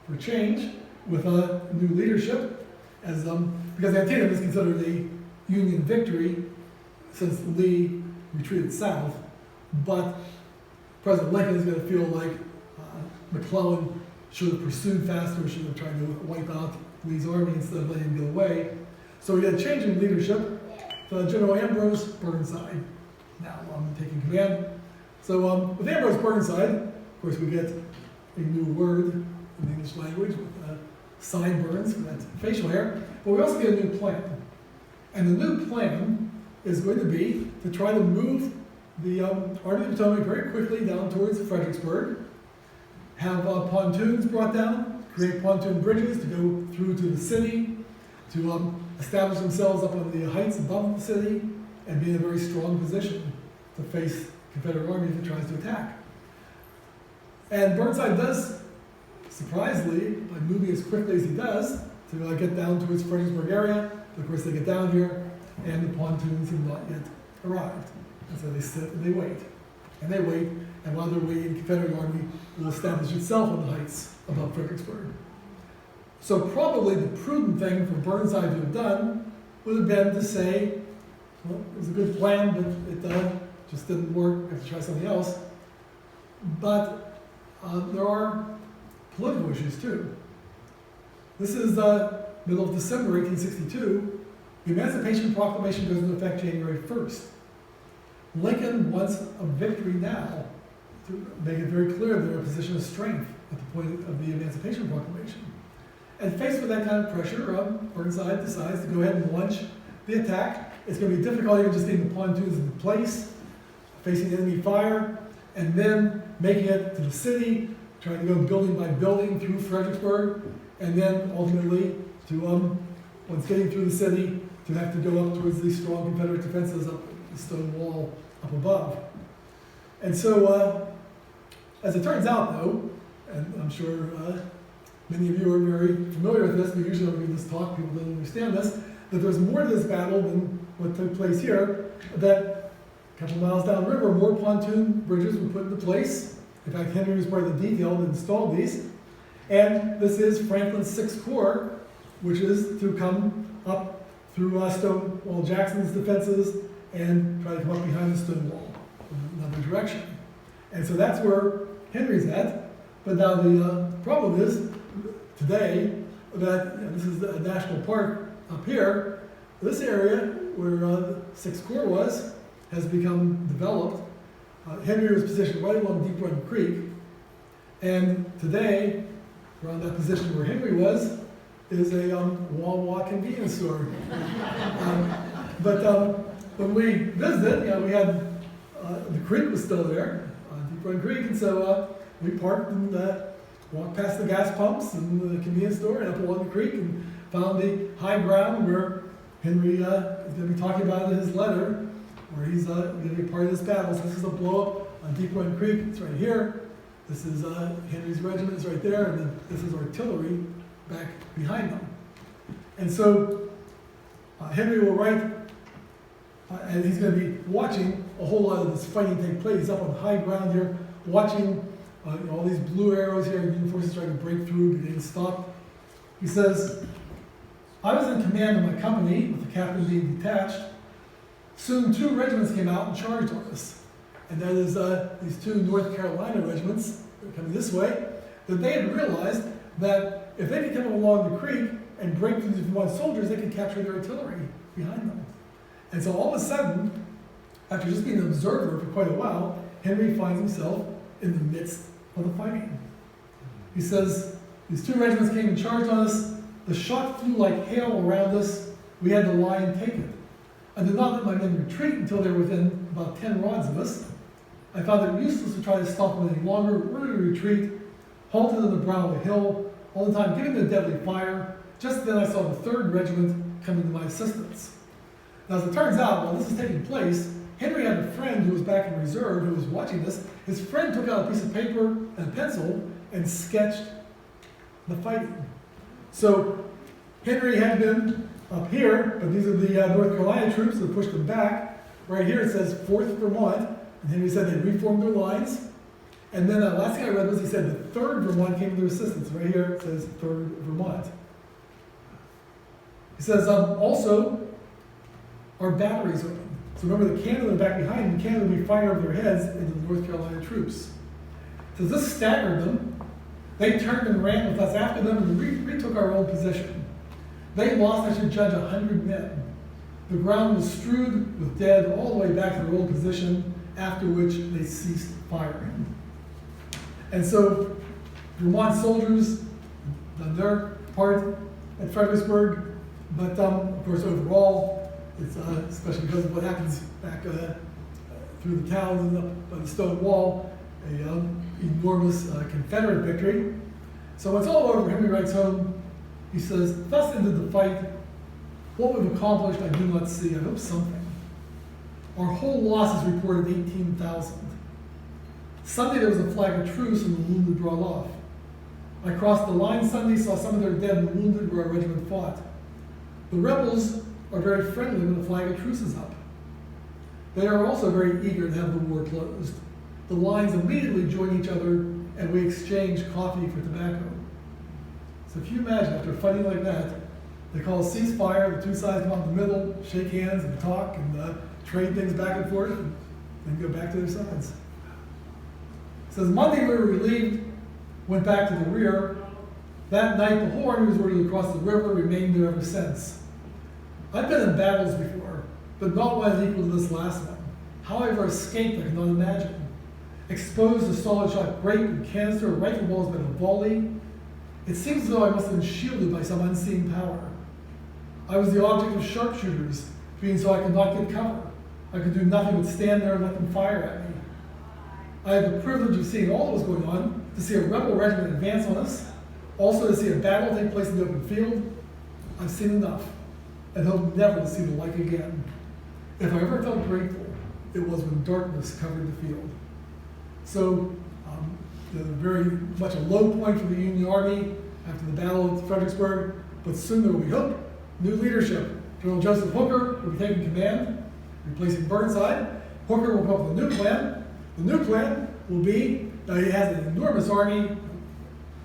for change with new leadership, as because Antietam is considered a Union victory since Lee retreated south, but President Lincoln is going to feel like McClellan should have pursued faster, should have tried to wipe out Lee's army instead of letting him get away. So we had a change in leadership. General Ambrose Burnside now taking command. So with Ambrose Burnside, of course, we get a new word in the English language with sideburns for that facial hair, but we also get a new plan. And the new plan is going to be to try to move the Army of the Potomac very quickly down towards Fredericksburg, have pontoons brought down, create pontoon bridges to go through to the city, to establish themselves up on the heights above the city, and be in a very strong position to face the Confederate Army if it tries to attack. And Burnside does, surprisingly, by moving as quickly as he does, to get down towards Fredericksburg area. Of course, they get down here, and the pontoons have not yet arrived. And so they sit and they wait. And they wait, and while they're waiting, the Confederate Army will establish itself on the heights above Fredericksburg. So probably the prudent thing for Burnside to have done would have been to say, well, it was a good plan, but it just didn't work. We have to try something else. But there are political issues too. This is the middle of December 1862. The Emancipation Proclamation goes into effect January 1st. Lincoln wants a victory now to make it very clear they're in a position of strength at the point of the Emancipation Proclamation. And faced with that kind of pressure, Burnside decides to go ahead and launch the attack. It's going to be difficult even just getting the pontoons into place, facing enemy fire, and then making it to the city, trying to go building by building through Fredericksburg, and then ultimately to, once getting through the city, to have to go up towards these strong Confederate defenses up the stone wall up above. And so, as it turns out though, and I'm sure many of you are very familiar with this, but usually when we do this talk, people don't understand this, that there's more to this battle than what took place here, that a couple miles downriver, more pontoon bridges were put into place. In fact, Henry was part of the detail that installed these. And this is Franklin's 6th Corps, which is to come up through Stonewall Jackson's defenses and try to come up behind the stone wall in another direction. And so that's where Henry's at. But now the problem is, today, that this is a national park up here. This area where the 6th Corps was has become developed. Henry was positioned right along Deep Run Creek. And today, around that position where Henry was, is a Wawa convenience store. But when we visited, we had, the creek was still there, Deep Run Creek, and so we parked and walked past the gas pumps and the convenience store and up along the creek and found the high ground where Henry is going to be talking about in his letter, where he's going to be part of this battle. So this is a blow up on Deep Run Creek. It's right here. This is Henry's regiment is right there, and then this is artillery back behind them. And so Henry will write, and he's going to be watching a whole lot of this fighting take place up on high ground here, watching all these blue arrows here, Union forces trying to break through, getting stopped. He says, I was in command of my company, with the captain being detached. Soon 2 regiments came out and charged on us. And that is these 2 North Carolina regiments that are coming this way, that they had realized that if they could come along the creek and break through the Vermont soldiers, they could capture their artillery behind them. And so all of a sudden, after just being an observer for quite a while, Henry finds himself in the midst of the fighting. He says, these two regiments came and charged on us. The shot flew like hail around us. We had the line taken. I did not let my men retreat until they were within about 10 rods of us. I found it useless to try to stop them any longer. Ordered to retreat, halted on the brow of the hill, all the time giving them deadly fire. Just then I saw the 3rd Regiment coming to my assistance. Now, as it turns out, while this was taking place, Henry had a friend who was back in reserve who was watching this. His friend took out a piece of paper and a pencil and sketched the fighting. So Henry had been up here, but these are the North Carolina troops that pushed them back. Right here it says 4th Vermont, and Henry said they reformed their lines. And then the last thing I read was he said the 3rd Vermont came to their assistance. Right here it says 3rd Vermont. He says also our batteries open. So remember the cannon in the back behind them, the cannon would be fired over their heads into the North Carolina troops. So this staggered them. They turned and ran with us after them and retook our old position. They lost, I should judge, 100 men. The ground was strewed with dead all the way back to their old position, after which they ceased firing. And so Vermont soldiers done their part at Fredericksburg, but of course overall, it's especially because of what happens back through the town and up by the stone wall, a enormous Confederate victory. So when it's all over, Henry writes home, he says, thus ended the fight. What we've accomplished, I do not see. I hope something. Our whole loss is reported 18,000. Sunday there was a flag of truce and the wounded brought off. I crossed the line Sunday, saw some of their dead and wounded where our regiment fought. The rebels are very friendly when the flag of truce is up. They are also very eager to have the war closed. The lines immediately join each other and we exchange coffee for tobacco. So if you imagine, after fighting like that, they call a ceasefire, the two sides come out in the middle, shake hands and talk and trade things back and forth, and then go back to their sides. It says, Monday we were relieved, went back to the rear. That night the whole army was ordered across the river, remained there ever since. I've been in battles before, but not one equal to this last one. How I ever escaped, I cannot imagine. Exposed to solid shot grape and canister, rifle balls by the volley. It seems as though I must have been shielded by some unseen power. I was the object of sharpshooters, being so I could not get cover. I could do nothing but stand there and let them fire at me. I had the privilege of seeing all that was going on, to see a rebel regiment advance on us, also to see a battle take place in the open field. I've seen enough, and hope never to see the like again. If I ever felt grateful, it was when darkness covered the field. So, very much a low point for the Union Army after the Battle of Fredericksburg, but soon there will be hope. New leadership. General Joseph Hooker will be taking command, replacing Burnside. Hooker will come up with a new plan. The new plan will be that he has an enormous army,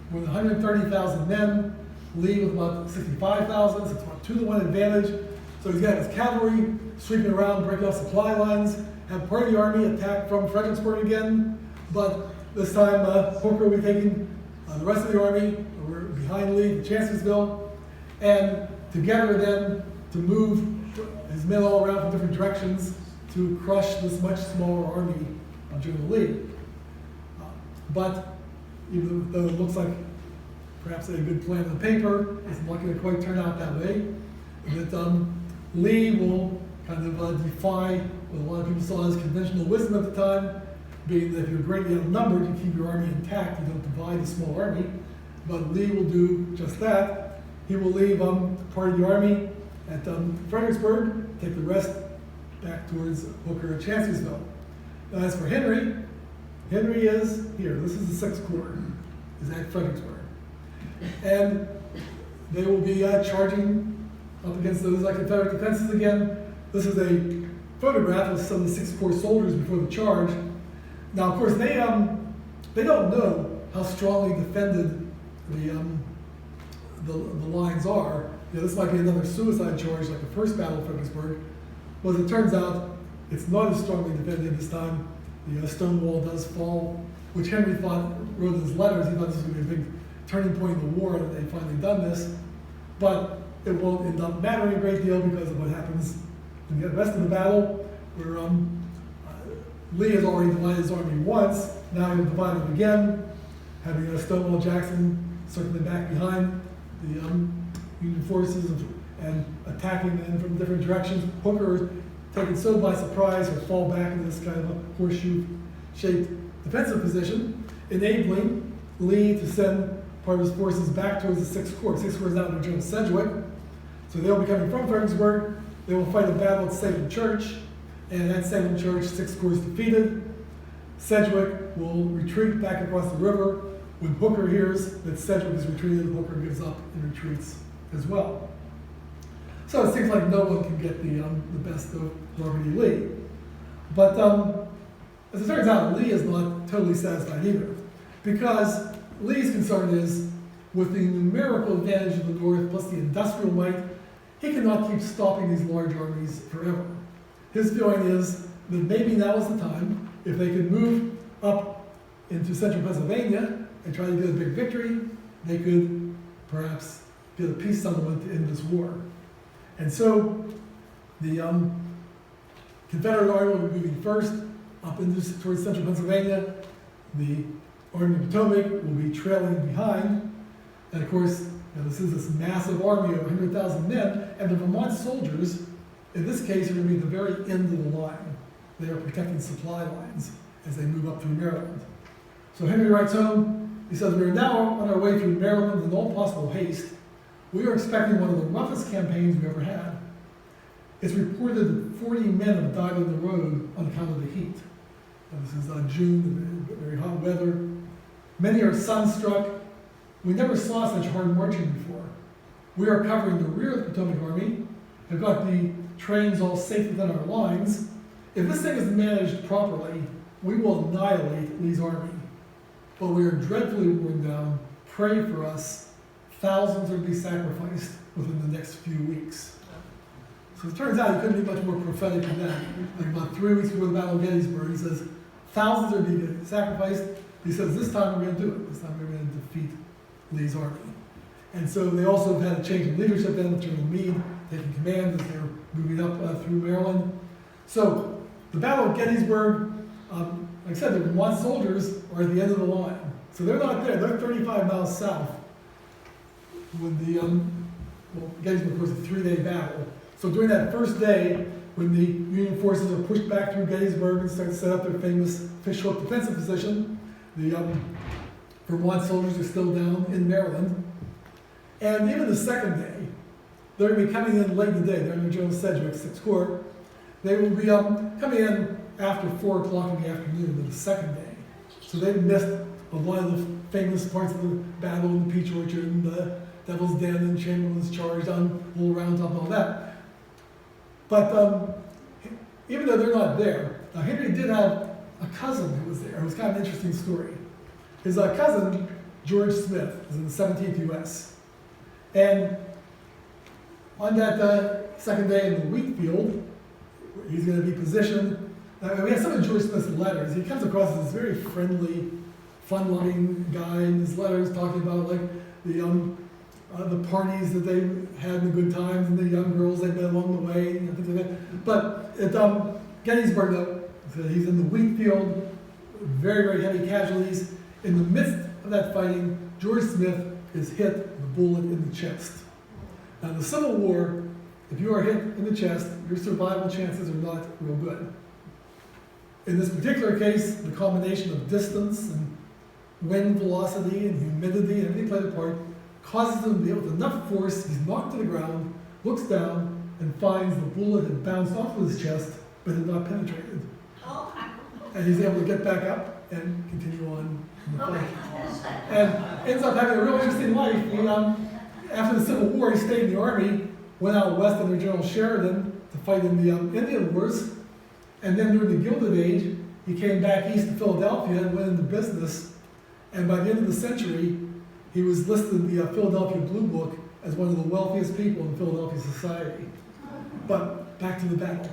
more than 130,000 men, Lee with about 65,000, so it's about 2-to-1 advantage. So he's got his cavalry sweeping around, breaking off supply lines, have part of the army attack from Fredericksburg again, but this time Hooker will be taking the rest of the army, we're behind Lee, to Chancellorsville, and together then to move his men all around from different directions to crush this much smaller army of General Lee. But even though it looks like perhaps a good plan on paper, it's not going to quite turn out that way. That Lee will kind of defy what a lot of people saw as conventional wisdom at the time, being that if you're greatly outnumbered, you keep your army intact, you don't divide a small army. But Lee will do just that. He will leave part of the army at Fredericksburg, take the rest back towards Hooker at Chancellorsville. Now, as for Henry, Henry is here. This is the 6th Corps, is at Fredericksburg. And they will be charging up against those Confederate defenses again. This is a photograph of some of the 6th Corps soldiers before the charge. Now, of course, they don't know how strongly defended the lines are. You know, this might be another suicide charge like the first Battle of Fredericksburg. But as it turns out, it's not as strongly defended this time. The stone wall does fall, which Henry wrote in his letters. He thought this was going to be a big turning point in the war that they'd finally done this. But it won't end up mattering a great deal because of what happens in the rest of the battle, where Lee has already divided his army once, now he'll divide it again, having Stonewall Jackson circling back behind the Union forces and attacking them from different directions. Hooker, taken so by surprise, will fall back in this kind of a horseshoe-shaped defensive position, enabling Lee to send part of his forces back towards the Sixth Corps. Sixth Corps is now under General Sedgwick. So they'll be coming from Fredericksburg. They will fight a battle at Salem Church, and at Salem Church, Sixth Corps is defeated. Sedgwick will retreat back across the river. When Hooker hears that Sedgwick is retreated, Hooker gives up and retreats as well. So it seems like no one can get the best of Robert E. Lee. But as it turns out, Lee is not totally satisfied either, because Lee's concern is, with the numerical advantage of the North plus the industrial might, he cannot keep stopping these large armies forever. His feeling is that maybe now is the time, if they could move up into central Pennsylvania and try to get a big victory, they could perhaps get a peace settlement to end this war. And so the Confederate Army will be moving first up towards central Pennsylvania. The Army of Potomac will be trailing behind. And of course, this is this massive army of 100,000 men, and the Vermont soldiers, in this case, are going to be at the very end of the line. They are protecting supply lines as they move up through Maryland. So Henry writes home, he says, "We are now on our way through Maryland in all possible haste. We are expecting one of the roughest campaigns we've ever had. It's reported that 40 men have died on the road on account of the heat. Now, this is June, very hot weather. Many are sunstruck. We never saw such hard marching before. We are covering the rear of the Potomac Army, have got the trains all safe within our lines. If this thing is managed properly, we will annihilate Lee's army. But we are dreadfully worn down. Pray for us. Thousands are to be sacrificed within the next few weeks." So it turns out he couldn't be much more prophetic than that. Like about 3 weeks before the Battle of Gettysburg, he says, thousands are to be sacrificed. He says, this time we're going to do it. This time we're going to defeat Lee's army. And so they also have had a change in leadership then, with General Meade taking command as they're moving up through Maryland. So the Battle of Gettysburg, like I said, the Vermont soldiers are at the end of the line. So they're not there. They're 35 miles south. When the, Gettysburg was a 3-day battle. So during that first day, when the Union forces are pushed back through Gettysburg and start to set up their famous fishhook defensive position, the Vermont soldiers are still down in Maryland. And even the second day, they're going to be coming in late in the day. They're under General Sedgwick, Sixth Corps. They will be coming in after 4 o'clock in the afternoon of the second day. So they've missed a lot of the famous parts of the battle in the Peach Orchard and the Devil's Den and Chamberlain's Charge on Bull Round Top and all that. But even though they're not there, Henry did have a cousin who was there. It was kind of an interesting story. His cousin, George Smith, is in the 17th U.S. And on that second day in the wheat field, where he's going to be positioned. We have some of George Smith's letters. He comes across as this very friendly, fun-loving guy in his letters, talking about like the parties that they had and the good times and the young girls they met along the way, things like that. But at Gettysburg, he's in the wheat field, very, very heavy casualties. In the midst of that fighting, George Smith is hit with a bullet in the chest. Now, in the Civil War, if you are hit in the chest, your survival chances are not real good. In this particular case, the combination of distance and wind velocity and humidity and everything played a part causes him to be with enough force, he's knocked to the ground, looks down, and finds the bullet had bounced off of his chest, but had not penetrated. And he's able to get back up and continue on in the fight. And ends up having a real interesting life. After the Civil War, he stayed in the Army, went out west under General Sheridan to fight in the Indian Wars, and then during the Gilded Age, he came back east to Philadelphia and went into business, and by the end of the century, he was listed in the Philadelphia Blue Book as one of the wealthiest people in Philadelphia society. But back to the battle.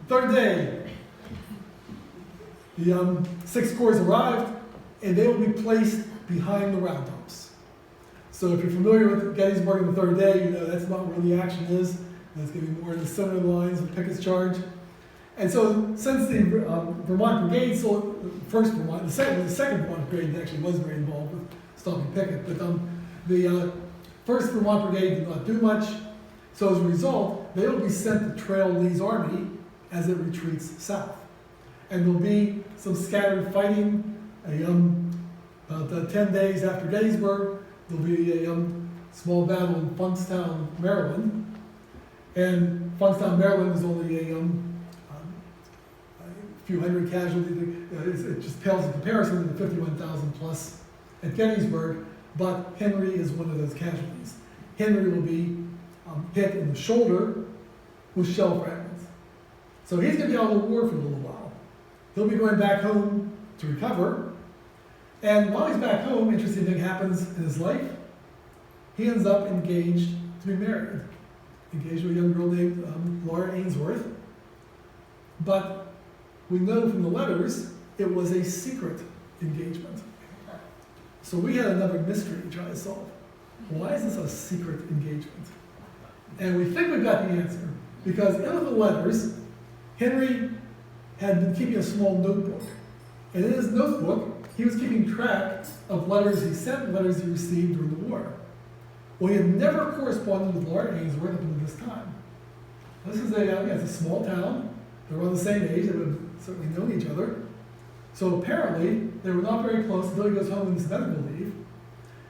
Third day, the Sixth Corps arrived, and they will be placed behind the roundhouse. So if you're familiar with Gettysburg on the third day, you know that's not where the action is. That's going to be more in the center of the lines of Pickett's charge. And so since the Vermont Brigade, so the second Vermont Brigade actually was very involved with stopping Pickett, but the first Vermont Brigade did not do much. So as a result, they will be sent to trail Lee's army as it retreats south. And there'll be some scattered fighting. About 10 days after Gettysburg, there'll be a small battle in Funkstown, Maryland. And Funkstown, Maryland is only a few hundred casualties. It just pales in comparison to the 51,000 plus at Gettysburg, but Henry is one of those casualties. Henry will be hit in the shoulder with shell fragments. So he's going to be out of the war for a little while. He'll be going back home to recover. And while he's back home, interesting thing happens in his life. He ends up engaged to be married. Engaged to a young girl named Laura Ainsworth. But we know from the letters, it was a secret engagement. So we had another mystery to try to solve. Why is this a secret engagement? And we think we've got the answer. Because in the letters, Henry had been keeping a small notebook. And in his notebook, he was keeping track of letters he sent and letters he received during the war. Well, he had never corresponded with Laura Ainsworth up until this time. This is it's a small town. They were on the same age. They would have certainly known each other. So apparently, they were not very close until he goes home on his medical leave.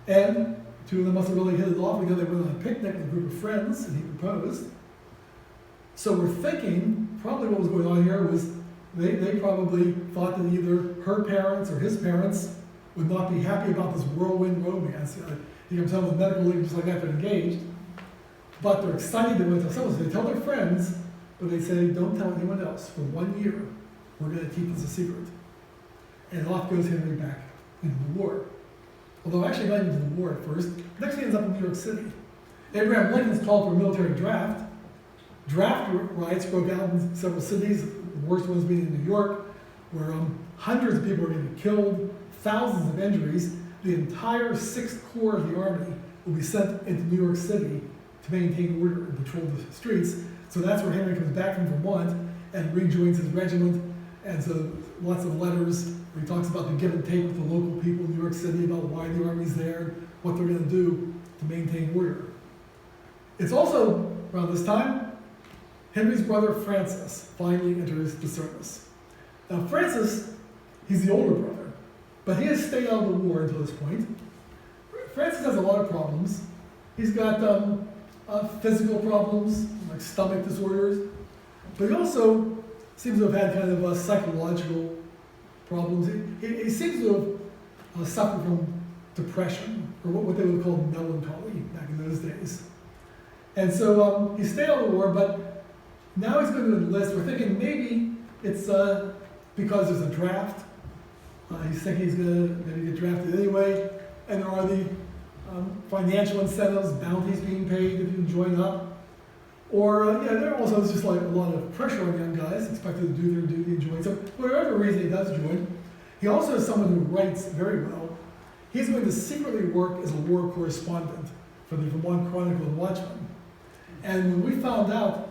And two of them must have really hit it off because they went on a picnic with a group of friends, and he proposed. So we're thinking, probably what was going on here was they probably thought that either her parents or his parents would not be happy about this whirlwind romance. He comes home with medical leave just like that, they're engaged. But they're excited to go tell someone. So they tell their friends, but they say, don't tell anyone else. For 1 year, we're going to keep this a secret. And off goes Henry back into the war. Although actually not into the war at first. Next he ends up in New York City. Abraham Lincoln's called for a military draft. Draft riots broke out in several cities, the worst ones being in New York, where hundreds of people are getting killed, thousands of injuries. The entire 6th Corps of the Army will be sent into New York City to maintain order and patrol the streets. So that's where Henry comes back from Vermont and rejoins his regiment. And so lots of letters where he talks about the give and take with the local people in New York City about why the Army's there and what they're going to do to maintain order. It's also around this time Henry's brother Francis finally enters the service. Now Francis, he's the older brother, but he has stayed out of the war until this point. Francis has a lot of problems. He's got physical problems, like stomach disorders, but he also seems to have had kind of psychological problems. He seems to have suffered from depression, or what they would call melancholy back in those days. And so he stayed out of the war, but now he's going to enlist. We're thinking maybe it's because there's a draft. He's thinking he's going to maybe get drafted anyway, and there are the financial incentives, bounties being paid if you join up. Or, there also is just like a lot of pressure on young guys expected to do their duty and join. So, for whatever reason he does join, he also is someone who writes very well. He's going to secretly work as a war correspondent for the Vermont Chronicle and Watchman. And when we found out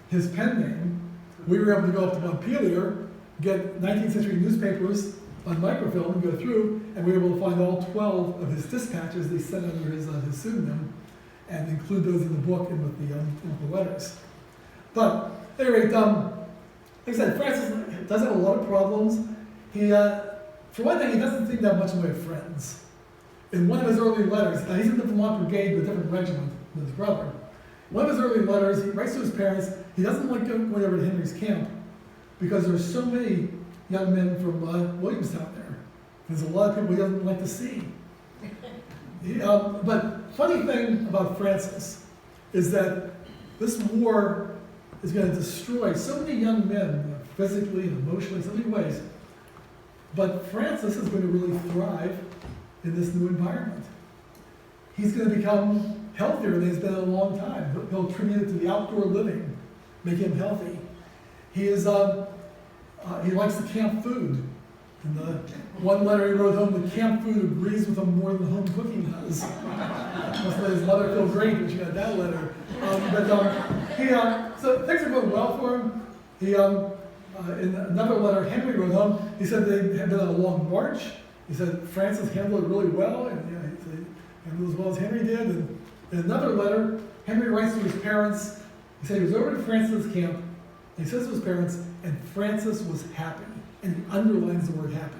his pen name, we were able to go up to Montpelier, get 19th century newspapers on microfilm and go through, and we were able to find all 12 of his dispatches they sent under his pseudonym, and include those in the book and with the letters. But at any rate, like I said, Francis does have a lot of problems. He, for one thing, he doesn't seem to have much in the way of friends. In one of his early letters, now he's in the Vermont Brigade with a different regiment than his brother. One of his early letters, he writes to his parents, he doesn't like going over to Henry's camp because there's so many young men from Williamstown there. There's a lot of people he doesn't like to see. But funny thing about Francis is that this war is going to destroy so many young men, physically and emotionally, so many ways. But Francis is going to really thrive in this new environment. He's going to become healthier than he's been in a long time. He'll attribute it to the outdoor living, make him healthy. He is he likes the camp food. In the one letter he wrote home, the camp food agrees with him more than home cooking does. Must let his mother feel great when she got that letter. So things are going well for him. In another letter Henry wrote home, he said they had been on a long march. He said Francis handled it really well, and yeah, he said he handled it as well as Henry did. And in another letter, Henry writes to his parents. He said he was over at Francis' camp, and he says to his parents, and Francis was happy. And he underlines the word happy.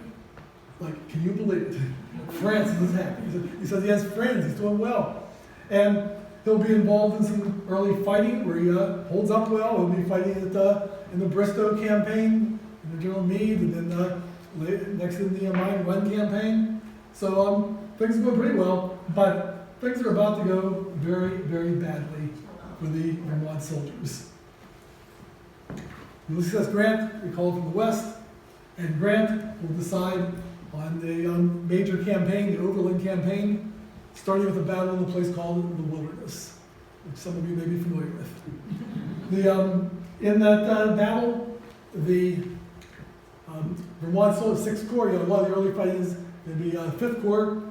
Like, can you believe it? Francis is happy. He says he has friends, he's doing well. And he'll be involved in some early fighting where he holds up well. He'll be fighting in the Bristow campaign, in the General Meade, and then next in the Mine Run campaign. So things are going pretty well, but things are about to go very, very badly for the Vermont soldiers. Ulysses S. Grant, recalled from the West, and Grant will decide on the major campaign, the Overland Campaign, starting with a battle in a place called the Wilderness, which some of you may be familiar with. In that battle, the Vermont soldiers, 6th Corps, a lot of the early fighting is going to be 5th Corps,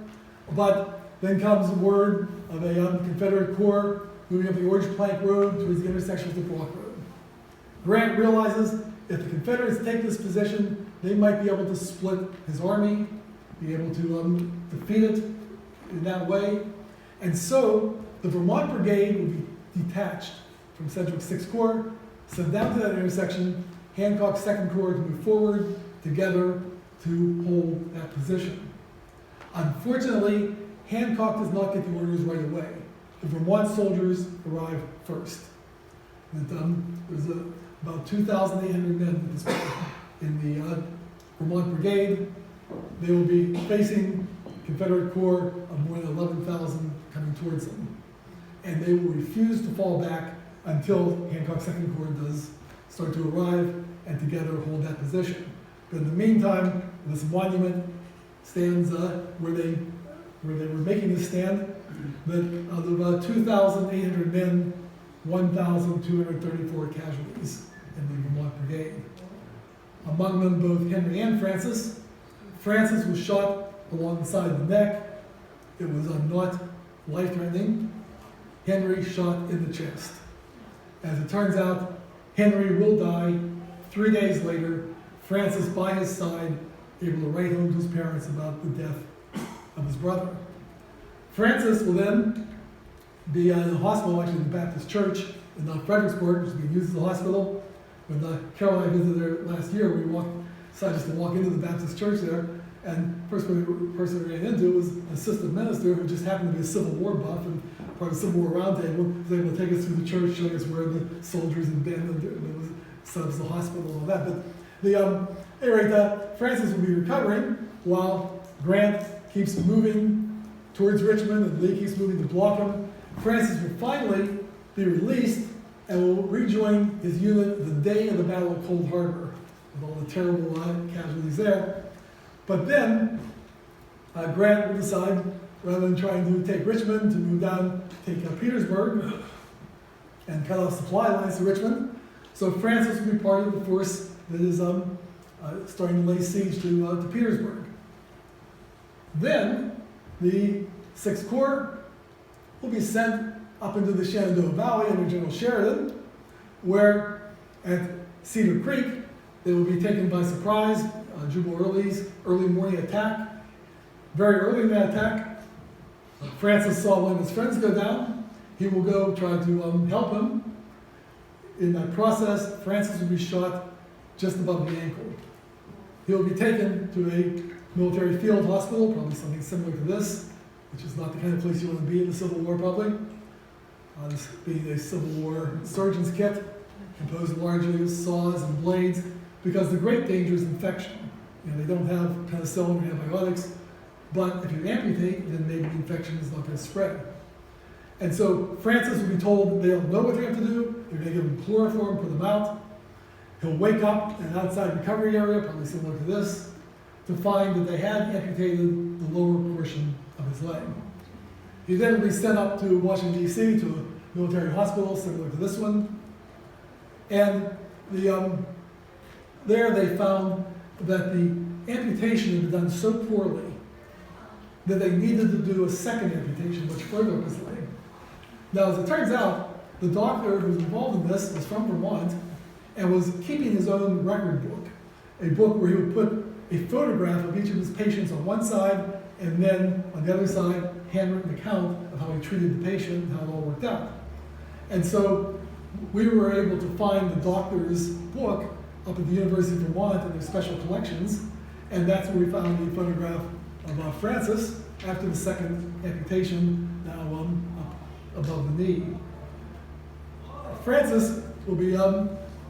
but then comes word of a Confederate Corps moving up the Orange Plank Road towards the intersection with the Brock Road. Grant realizes if the Confederates take this position, they might be able to split his army, be able to defeat it in that way. And so the Vermont Brigade will be detached from Sedgwick's 6th Corps, sent down to that intersection, Hancock's 2nd Corps to move forward together to hold that position. Unfortunately, Hancock does not get the orders right away. The Vermont soldiers arrive first. There's about 2,800 men at this point in the Vermont Brigade. They will be facing Confederate Corps of more than 11,000 coming towards them. And they will refuse to fall back until Hancock's 2nd Corps does start to arrive and together hold that position. But in the meantime, this monument stands where they were making this stand, that of about 2,800 men, 1,234 casualties in the Vermont Brigade. Among them, both Henry and Francis. Francis was shot along the side of the neck. It was not life-threatening. Henry shot in the chest. As it turns out, Henry will die 3 days later, Francis by his side, able to write home to his parents about the death of his brother. Francis will then be in a hospital, actually in the Baptist Church in Fredericksburg, which is being used as a hospital. When Carol and I visited there last year, we decided just to walk into the Baptist Church there, and the first person we ran into was an assistant minister who just happened to be a Civil War buff and part of the Civil War Roundtable, was able to take us through the church, showing us where the soldiers had been, and it was set up as a hospital and all that. But anyway, Francis will be recovering while Grant keeps moving towards Richmond and Lee keeps moving to block him. Francis will finally be released and will rejoin his unit the day of the Battle of Cold Harbor, with all the terrible casualties there. But then Grant will decide, rather than trying to take Richmond, to move down, take Petersburg, and cut off supply lines to Richmond. So Francis will be part of the force that is starting to lay siege to Petersburg. Then the 6th Corps will be sent up into the Shenandoah Valley under General Sheridan, where at Cedar Creek they will be taken by surprise. Jubal Early's early morning attack. Very early in that attack, Francis saw one of his friends go down. He will go try to help him. In that process, Francis will be shot just above the ankle. He'll be taken to a military field hospital, probably something similar to this, which is not the kind of place you want to be in the Civil War, probably. This being a Civil War surgeon's kit, composed largely of saws and blades, because the great danger is infection. They don't have penicillin or antibiotics, but if you amputate, then maybe the infection is not going to spread. And so Francis will be told they don't know what they have to do. They're going to give him chloroform, put him out. He'll wake up in an outside recovery area, probably similar to this, to find that they had amputated the lower portion of his leg. He then will be sent up to Washington, D.C., to a military hospital similar to this one. And there they found that the amputation had been done so poorly that they needed to do a second amputation much further up his leg. Now, as it turns out, the doctor who was involved in this was from Vermont. and was keeping his own record book, a book where he would put a photograph of each of his patients on one side, and then on the other side, handwritten account of how he treated the patient and how it all worked out. And so we were able to find the doctor's book up at the University of Vermont in their special collections, and that's where we found the photograph of Francis after the second amputation, now up above the knee. Francis will be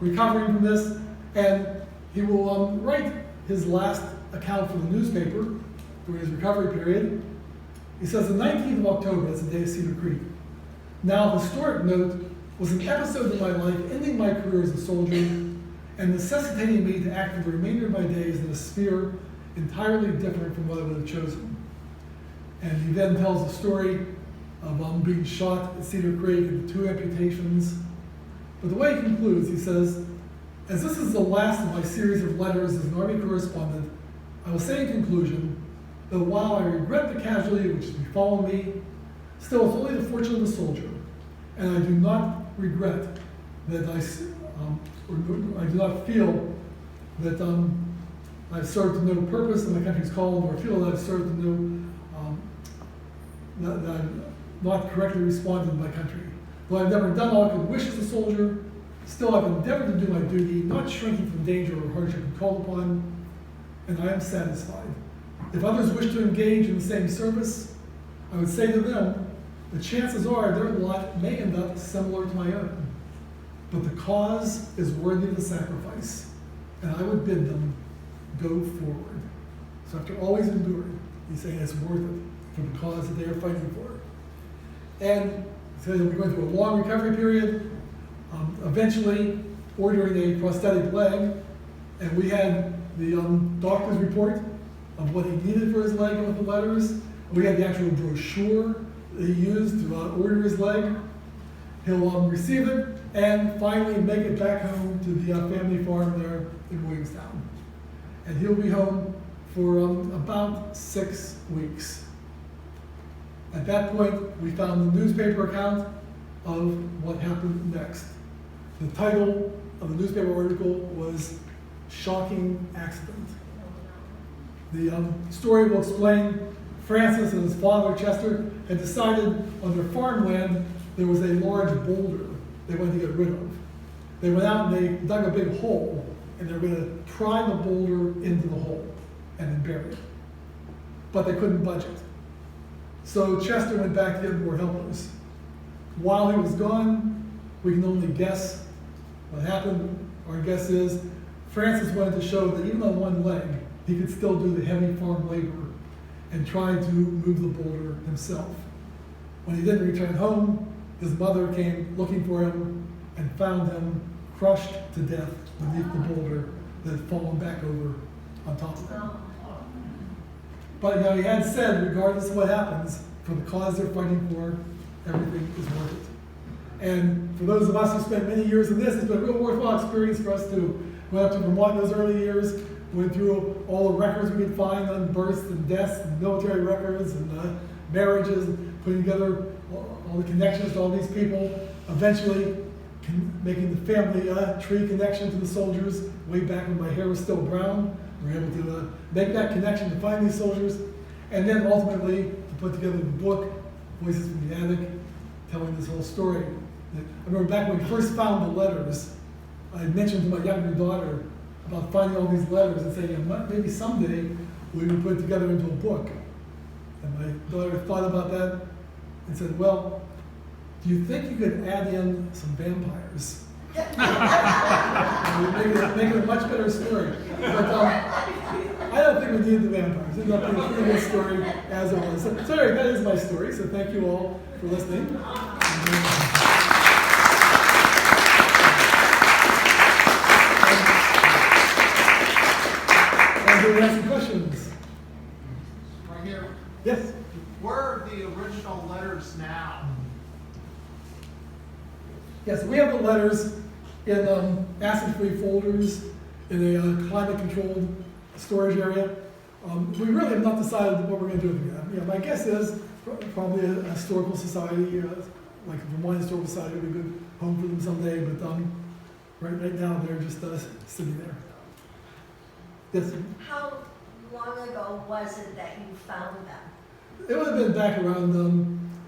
recovering from this, and he will write his last account for the newspaper during his recovery period. He says, the 19th of October, that's the day of Cedar Creek. Now, historic note was an episode in my life ending my career as a soldier and necessitating me to act for the remainder of my days in a sphere entirely different from what I would have chosen. And he then tells the story of being shot at Cedar Creek and 2 amputations. But the way he concludes, he says, as this is the last of my series of letters as an Army correspondent, I will say in conclusion that while I regret the casualty which has befallen me, still it's only the fortune of a soldier, and I do not regret that I do not feel that I've served to no purpose in my country's call, or feel that I've served to no, that I've not correctly responded to my country. Though I've never done all I could wish as a soldier, still I've endeavored to do my duty, not shrinking from danger or hardship when called upon, and I am satisfied. If others wish to engage in the same service, I would say to them, the chances are their lot may end up similar to my own. But the cause is worthy of the sacrifice, and I would bid them go forward. So after always enduring, he's saying it's worth it for the cause that they are fighting for. And so he'll be going through a long recovery period, eventually ordering a prosthetic leg, and we had the doctor's report of what he needed for his leg with the letters. We had the actual brochure that he used to order his leg. He'll receive it and finally make it back home to the family farm there in Williamstown. And he'll be home for about 6 weeks. At that point, we found the newspaper account of what happened next. The title of the newspaper article was Shocking Accident. The story will explain Francis and his father, Chester, had decided on their farmland there was a large boulder they wanted to get rid of. They went out and they dug a big hole, and they were going to pry the boulder into the hole and then bury it. But they couldn't budget. So Chester went back to get more helpers. While he was gone, we can only guess what happened. Our guess is Francis wanted to show that even on one leg, he could still do the heavy farm labor and try to move the boulder himself. When he didn't return home, his mother came looking for him and found him crushed to death beneath the boulder that had fallen back over on top of him. But he had said, regardless of what happens, for the cause they're fighting for, everything is worth it. And for those of us who spent many years in this, it's been a real worthwhile experience for us to go up to Vermont in those early years, went through all the records we could find on births and deaths and military records and marriages, and putting together all the connections to all these people, eventually making the family tree connection to the soldiers way back when my hair was still brown. We were able to make that connection to find these soldiers, and then ultimately to put together the book, Voices from the Attic, telling this whole story. I remember back when we first found the letters, I had mentioned to my younger daughter about finding all these letters and saying, maybe someday we would put it together into a book. And my daughter thought about that and said, well, do you think you could add in some vampires? make it a much better story. But I don't think we need the vampires. It's not a pretty good story as it was. So anyway, that is my story. So thank you all for listening. And do we have some questions? Right here. Yes. Where are the original letters now? Yes, we have the letters in acid-free folders in a climate-controlled storage area. We really have not decided what we're going to do with them. My guess is probably a historical society, like the Vermont Historical Society, would be a good home for them someday. But right now, they're just sitting there. Yes, How long ago was it that you found them? it would have been back around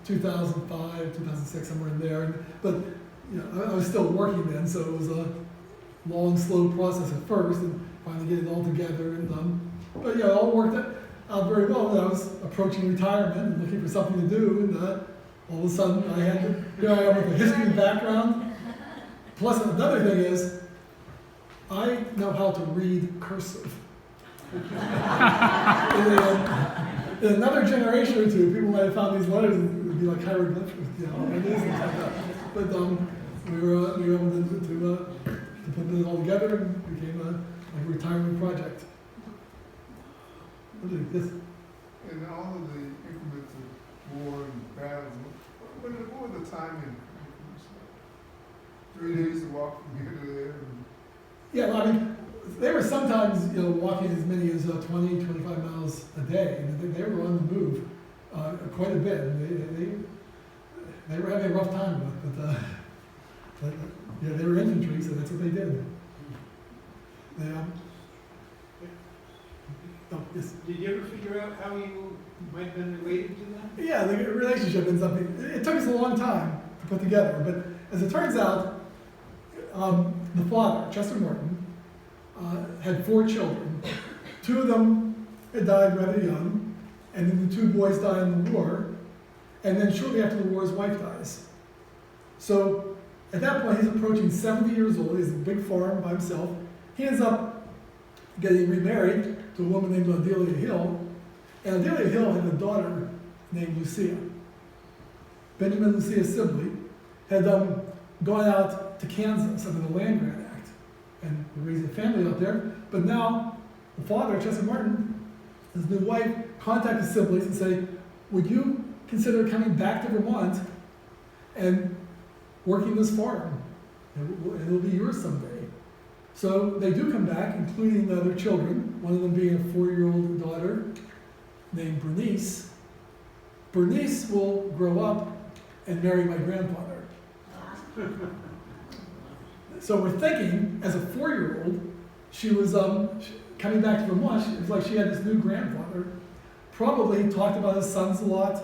2005, 2006, somewhere in there. But you know, I was still working then, so it was a long, slow process at first, and finally getting it all together. And but yeah, it all worked out very well. And I was approaching retirement and looking for something to do, and all of a sudden I had here I am with a history background. Plus another thing is, I know how to read cursive. In another generation or two, people might have found these letters and it would be like hieroglyphics, you know, and things like that. But we were able to put this all together and it became a retirement project. This. In all of the increments of war and battles, what were the timing? 3 days to walk from here to there? Yeah, well, I mean, they were sometimes, you know, walking as many as 20, 25 miles a day, and they were on the move quite a bit. And they were having a rough time with it, but yeah, they were infantry, so that's what they did. They, oh, yes. Did you ever figure out how you might have been related to them? Yeah, the relationship and something. It took us a long time to put together, but as it turns out, the father, Chester Morton, had 4 children. 2 of them had died rather young, and then the 2 boys died in the war, and then shortly after the war, his wife dies. So at that point, he's approaching 70 years old. He has a big farm by himself. He ends up getting remarried to a woman named Adelia Hill, and Adelia Hill had a daughter named Lucia. Benjamin Lucia Sibley had gone out to Kansas under the Land Grant Act and raised a family out there. But now the father, Chester Martin, his new wife, contacted Sibley's and say, would you consider coming back to Vermont and working this farm? It'll be yours someday. So they do come back, including their children, one of them being a 4-year-old daughter named Bernice. Bernice will grow up and marry my grandfather. So we're thinking, as a 4-year-old, she was coming back to Vermont. It was like she had this new grandfather. Probably talked about his sons a lot.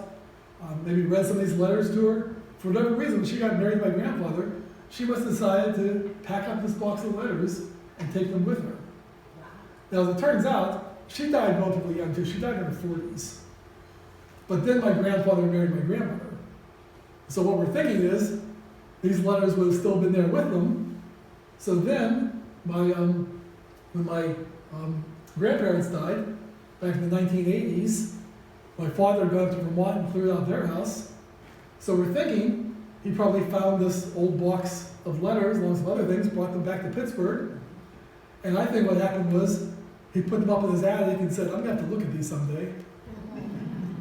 Maybe read some of these letters to her. For whatever reason, when she got married to my grandfather, she must have decided to pack up this box of letters and take them with her. Now, as it turns out, she died relatively young too. She died in her 40s. But then my grandfather married my grandmother. So what we're thinking is, these letters would have still been there with them. So then, when my grandparents died, back in the 1980s, my father got up to Vermont and cleared out their house. So we're thinking he probably found this old box of letters, along with some other things, brought them back to Pittsburgh. And I think what happened was he put them up in his attic and said, I'm going to have to look at these someday.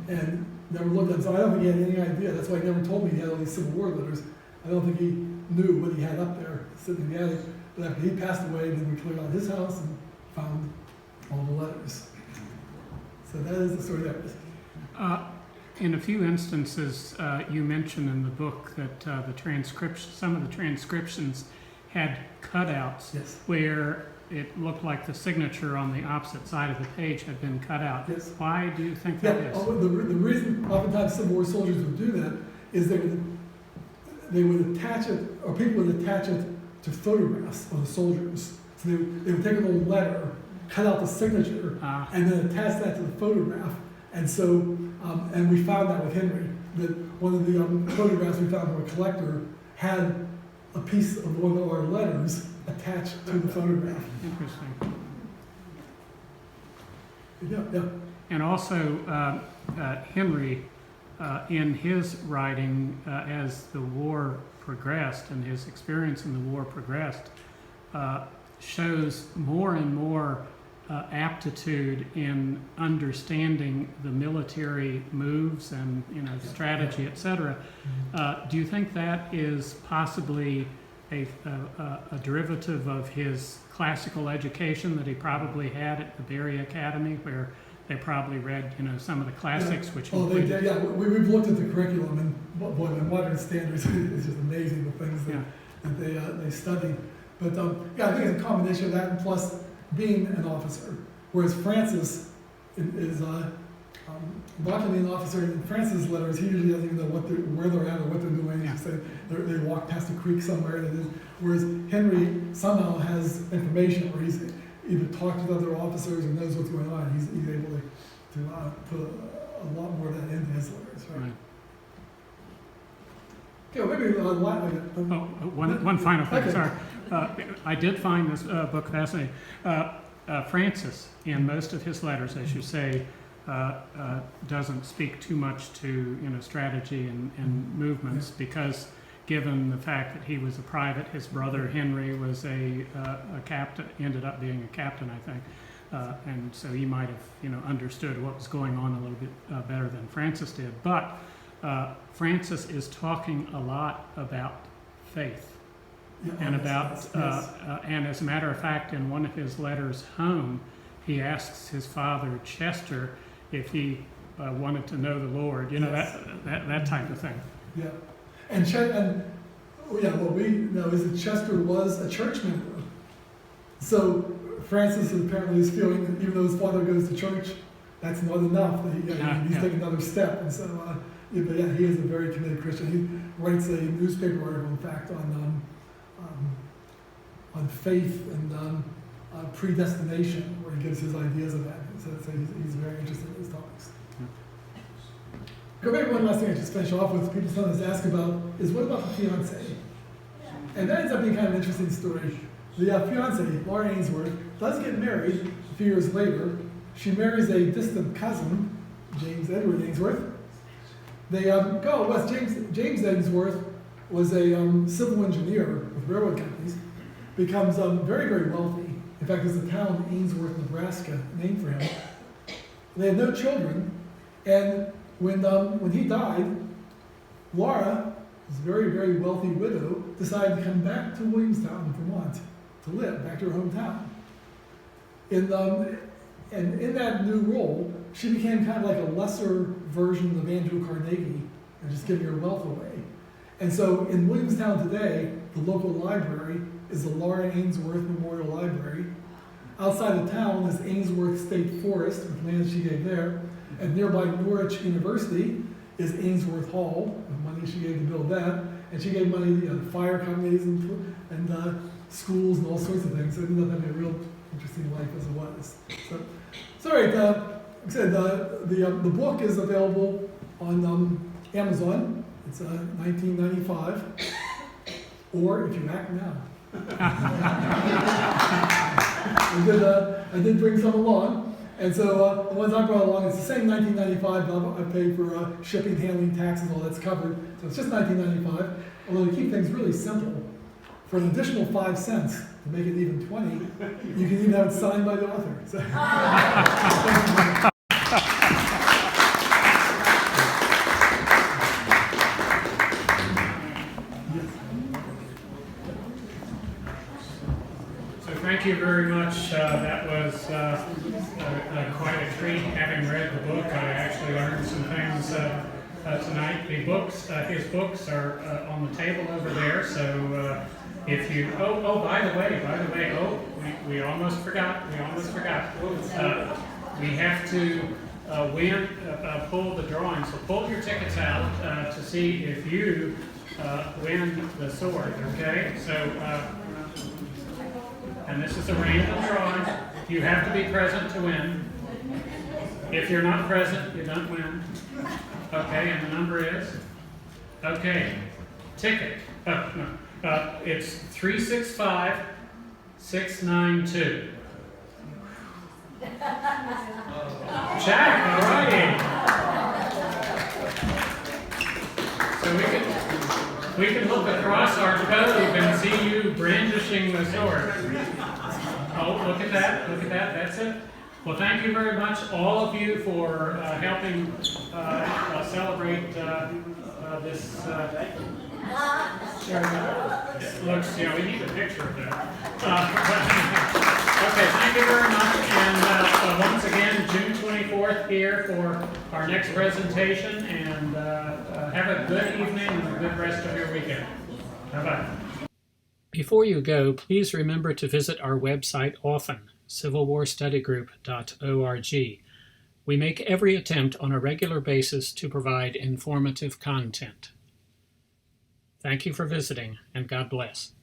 And never looked at them. So I don't think he had any idea. That's why he never told me he had all these Civil War letters. I don't think he knew what he had up there sitting in the attic. But after he passed away, then we cleared out his house and found all the letters. So that is the story there. In a few instances, you mention in the book that some of the transcriptions had cutouts where it looked like the signature on the opposite side of the page had been cut out. Yes. Why do you think that is? The reason oftentimes Civil War soldiers would do that is they would attach it, or people would attach it to photographs of the soldiers. So they would take a little letter, cut out the signature, and then attach that to the photograph. And so, and we found that with Henry, that one of the photographs we found from a collector had a piece of one of our letters attached to the photograph. Interesting. Yeah. And also, Henry, in his writing, as the war progressed and his experience in the war progressed, shows more and more aptitude in understanding the military moves and strategy, etc. Do you think that is possibly a derivative of his classical education that he probably had at the Berry Academy, where they probably read some of the classics, which they did. Yeah, we've looked at the curriculum, and boy, the modern standards is just amazing, the things that they study. But yeah, I think it's a combination of that and plus being an officer. Whereas Francis is documenting an officer. In Francis' letters, he usually doesn't even know where they're at or what they're doing. He just say they walk past a creek somewhere. Whereas Henry somehow has information where he's either talked with other officers or knows what's going on. He's able to put a lot more of that into his letters. Right. Okay, well, maybe One final thing, Okay. sorry. I did find this book fascinating. Francis, in most of his letters, as you say, doesn't speak too much to strategy and movements because, given the fact that he was a private, his brother Henry was a captain, ended up being a captain, I think, and so he might have understood what was going on a little bit better than Francis did. But Francis is talking a lot about faith. And about, and as a matter of fact, in one of his letters home, he asks his father Chester if he wanted to know the Lord. That type of thing. Yeah, what we know is that Chester was a church member. So Francis apparently is feeling that even though his father goes to church, that's not enough. That he needs to take another step. And so, but yeah, he is a very committed Christian. He writes a newspaper article, in fact, on faith and predestination, where he gives his ideas of that. So he's very interested in those topics. Maybe one last thing I just finish off with, people sometimes ask about, is what about the fiance? And that ends up being kind of an interesting story. The fiance, Laura Ainsworth, does get married a few years later. She marries a distant cousin, James Edward Ainsworth. They go west. James Ainsworth was a civil engineer with railroad companies, becomes very, very wealthy. In fact, there's a town in Ainsworth, Nebraska, named for him. They had no children, and when he died, Laura, this very, very wealthy widow, decided to come back to Williamstown, Vermont, to live, back to her hometown. And in that new role, she became kind of like a lesser version of Andrew Carnegie, and just giving her wealth away. And so in Williamstown today, the local library is the Laura Ainsworth Memorial Library. Outside the town is Ainsworth State Forest, with land she gave there. And nearby Norwich University is Ainsworth Hall, with money she gave to build that. And she gave money to fire companies and schools and all sorts of things. So it ended up having a real interesting life as it was. So like I said, the book is available on Amazon. It's $19.95, or if you act now. I did bring some along, and so the ones I brought along, it's the same $19.95, but I paid for shipping, handling, taxes, all that's covered. So it's just $19.95. Although to keep things really simple, for an additional 5 cents to make it even 20, you can even have it signed by the author. So. Thank you very much. That was quite a treat. Having read the book, I actually learned some things tonight. His books are on the table over there. So if you, by the way, we almost forgot. We have to pull the drawing. So pull your tickets out to see if you win the sword. Okay, so. And this is a random drawing. You have to be present to win. If you're not present, you don't win. Okay, and the number is? Okay, ticket. It's 365692. Jack, all righty. So we can look across our cove and see you brandishing the sword. Oh, look at that, that's it. Well, thank you very much, all of you, for helping celebrate this. It looks, we need a picture of that. Okay, thank you very much, and once again, June 24th here for our next presentation, and have a good evening and a good rest of your weekend. Bye-bye. Before you go, please remember to visit our website often, civilwarstudygroup.org. We make every attempt on a regular basis to provide informative content. Thank you for visiting, and God bless.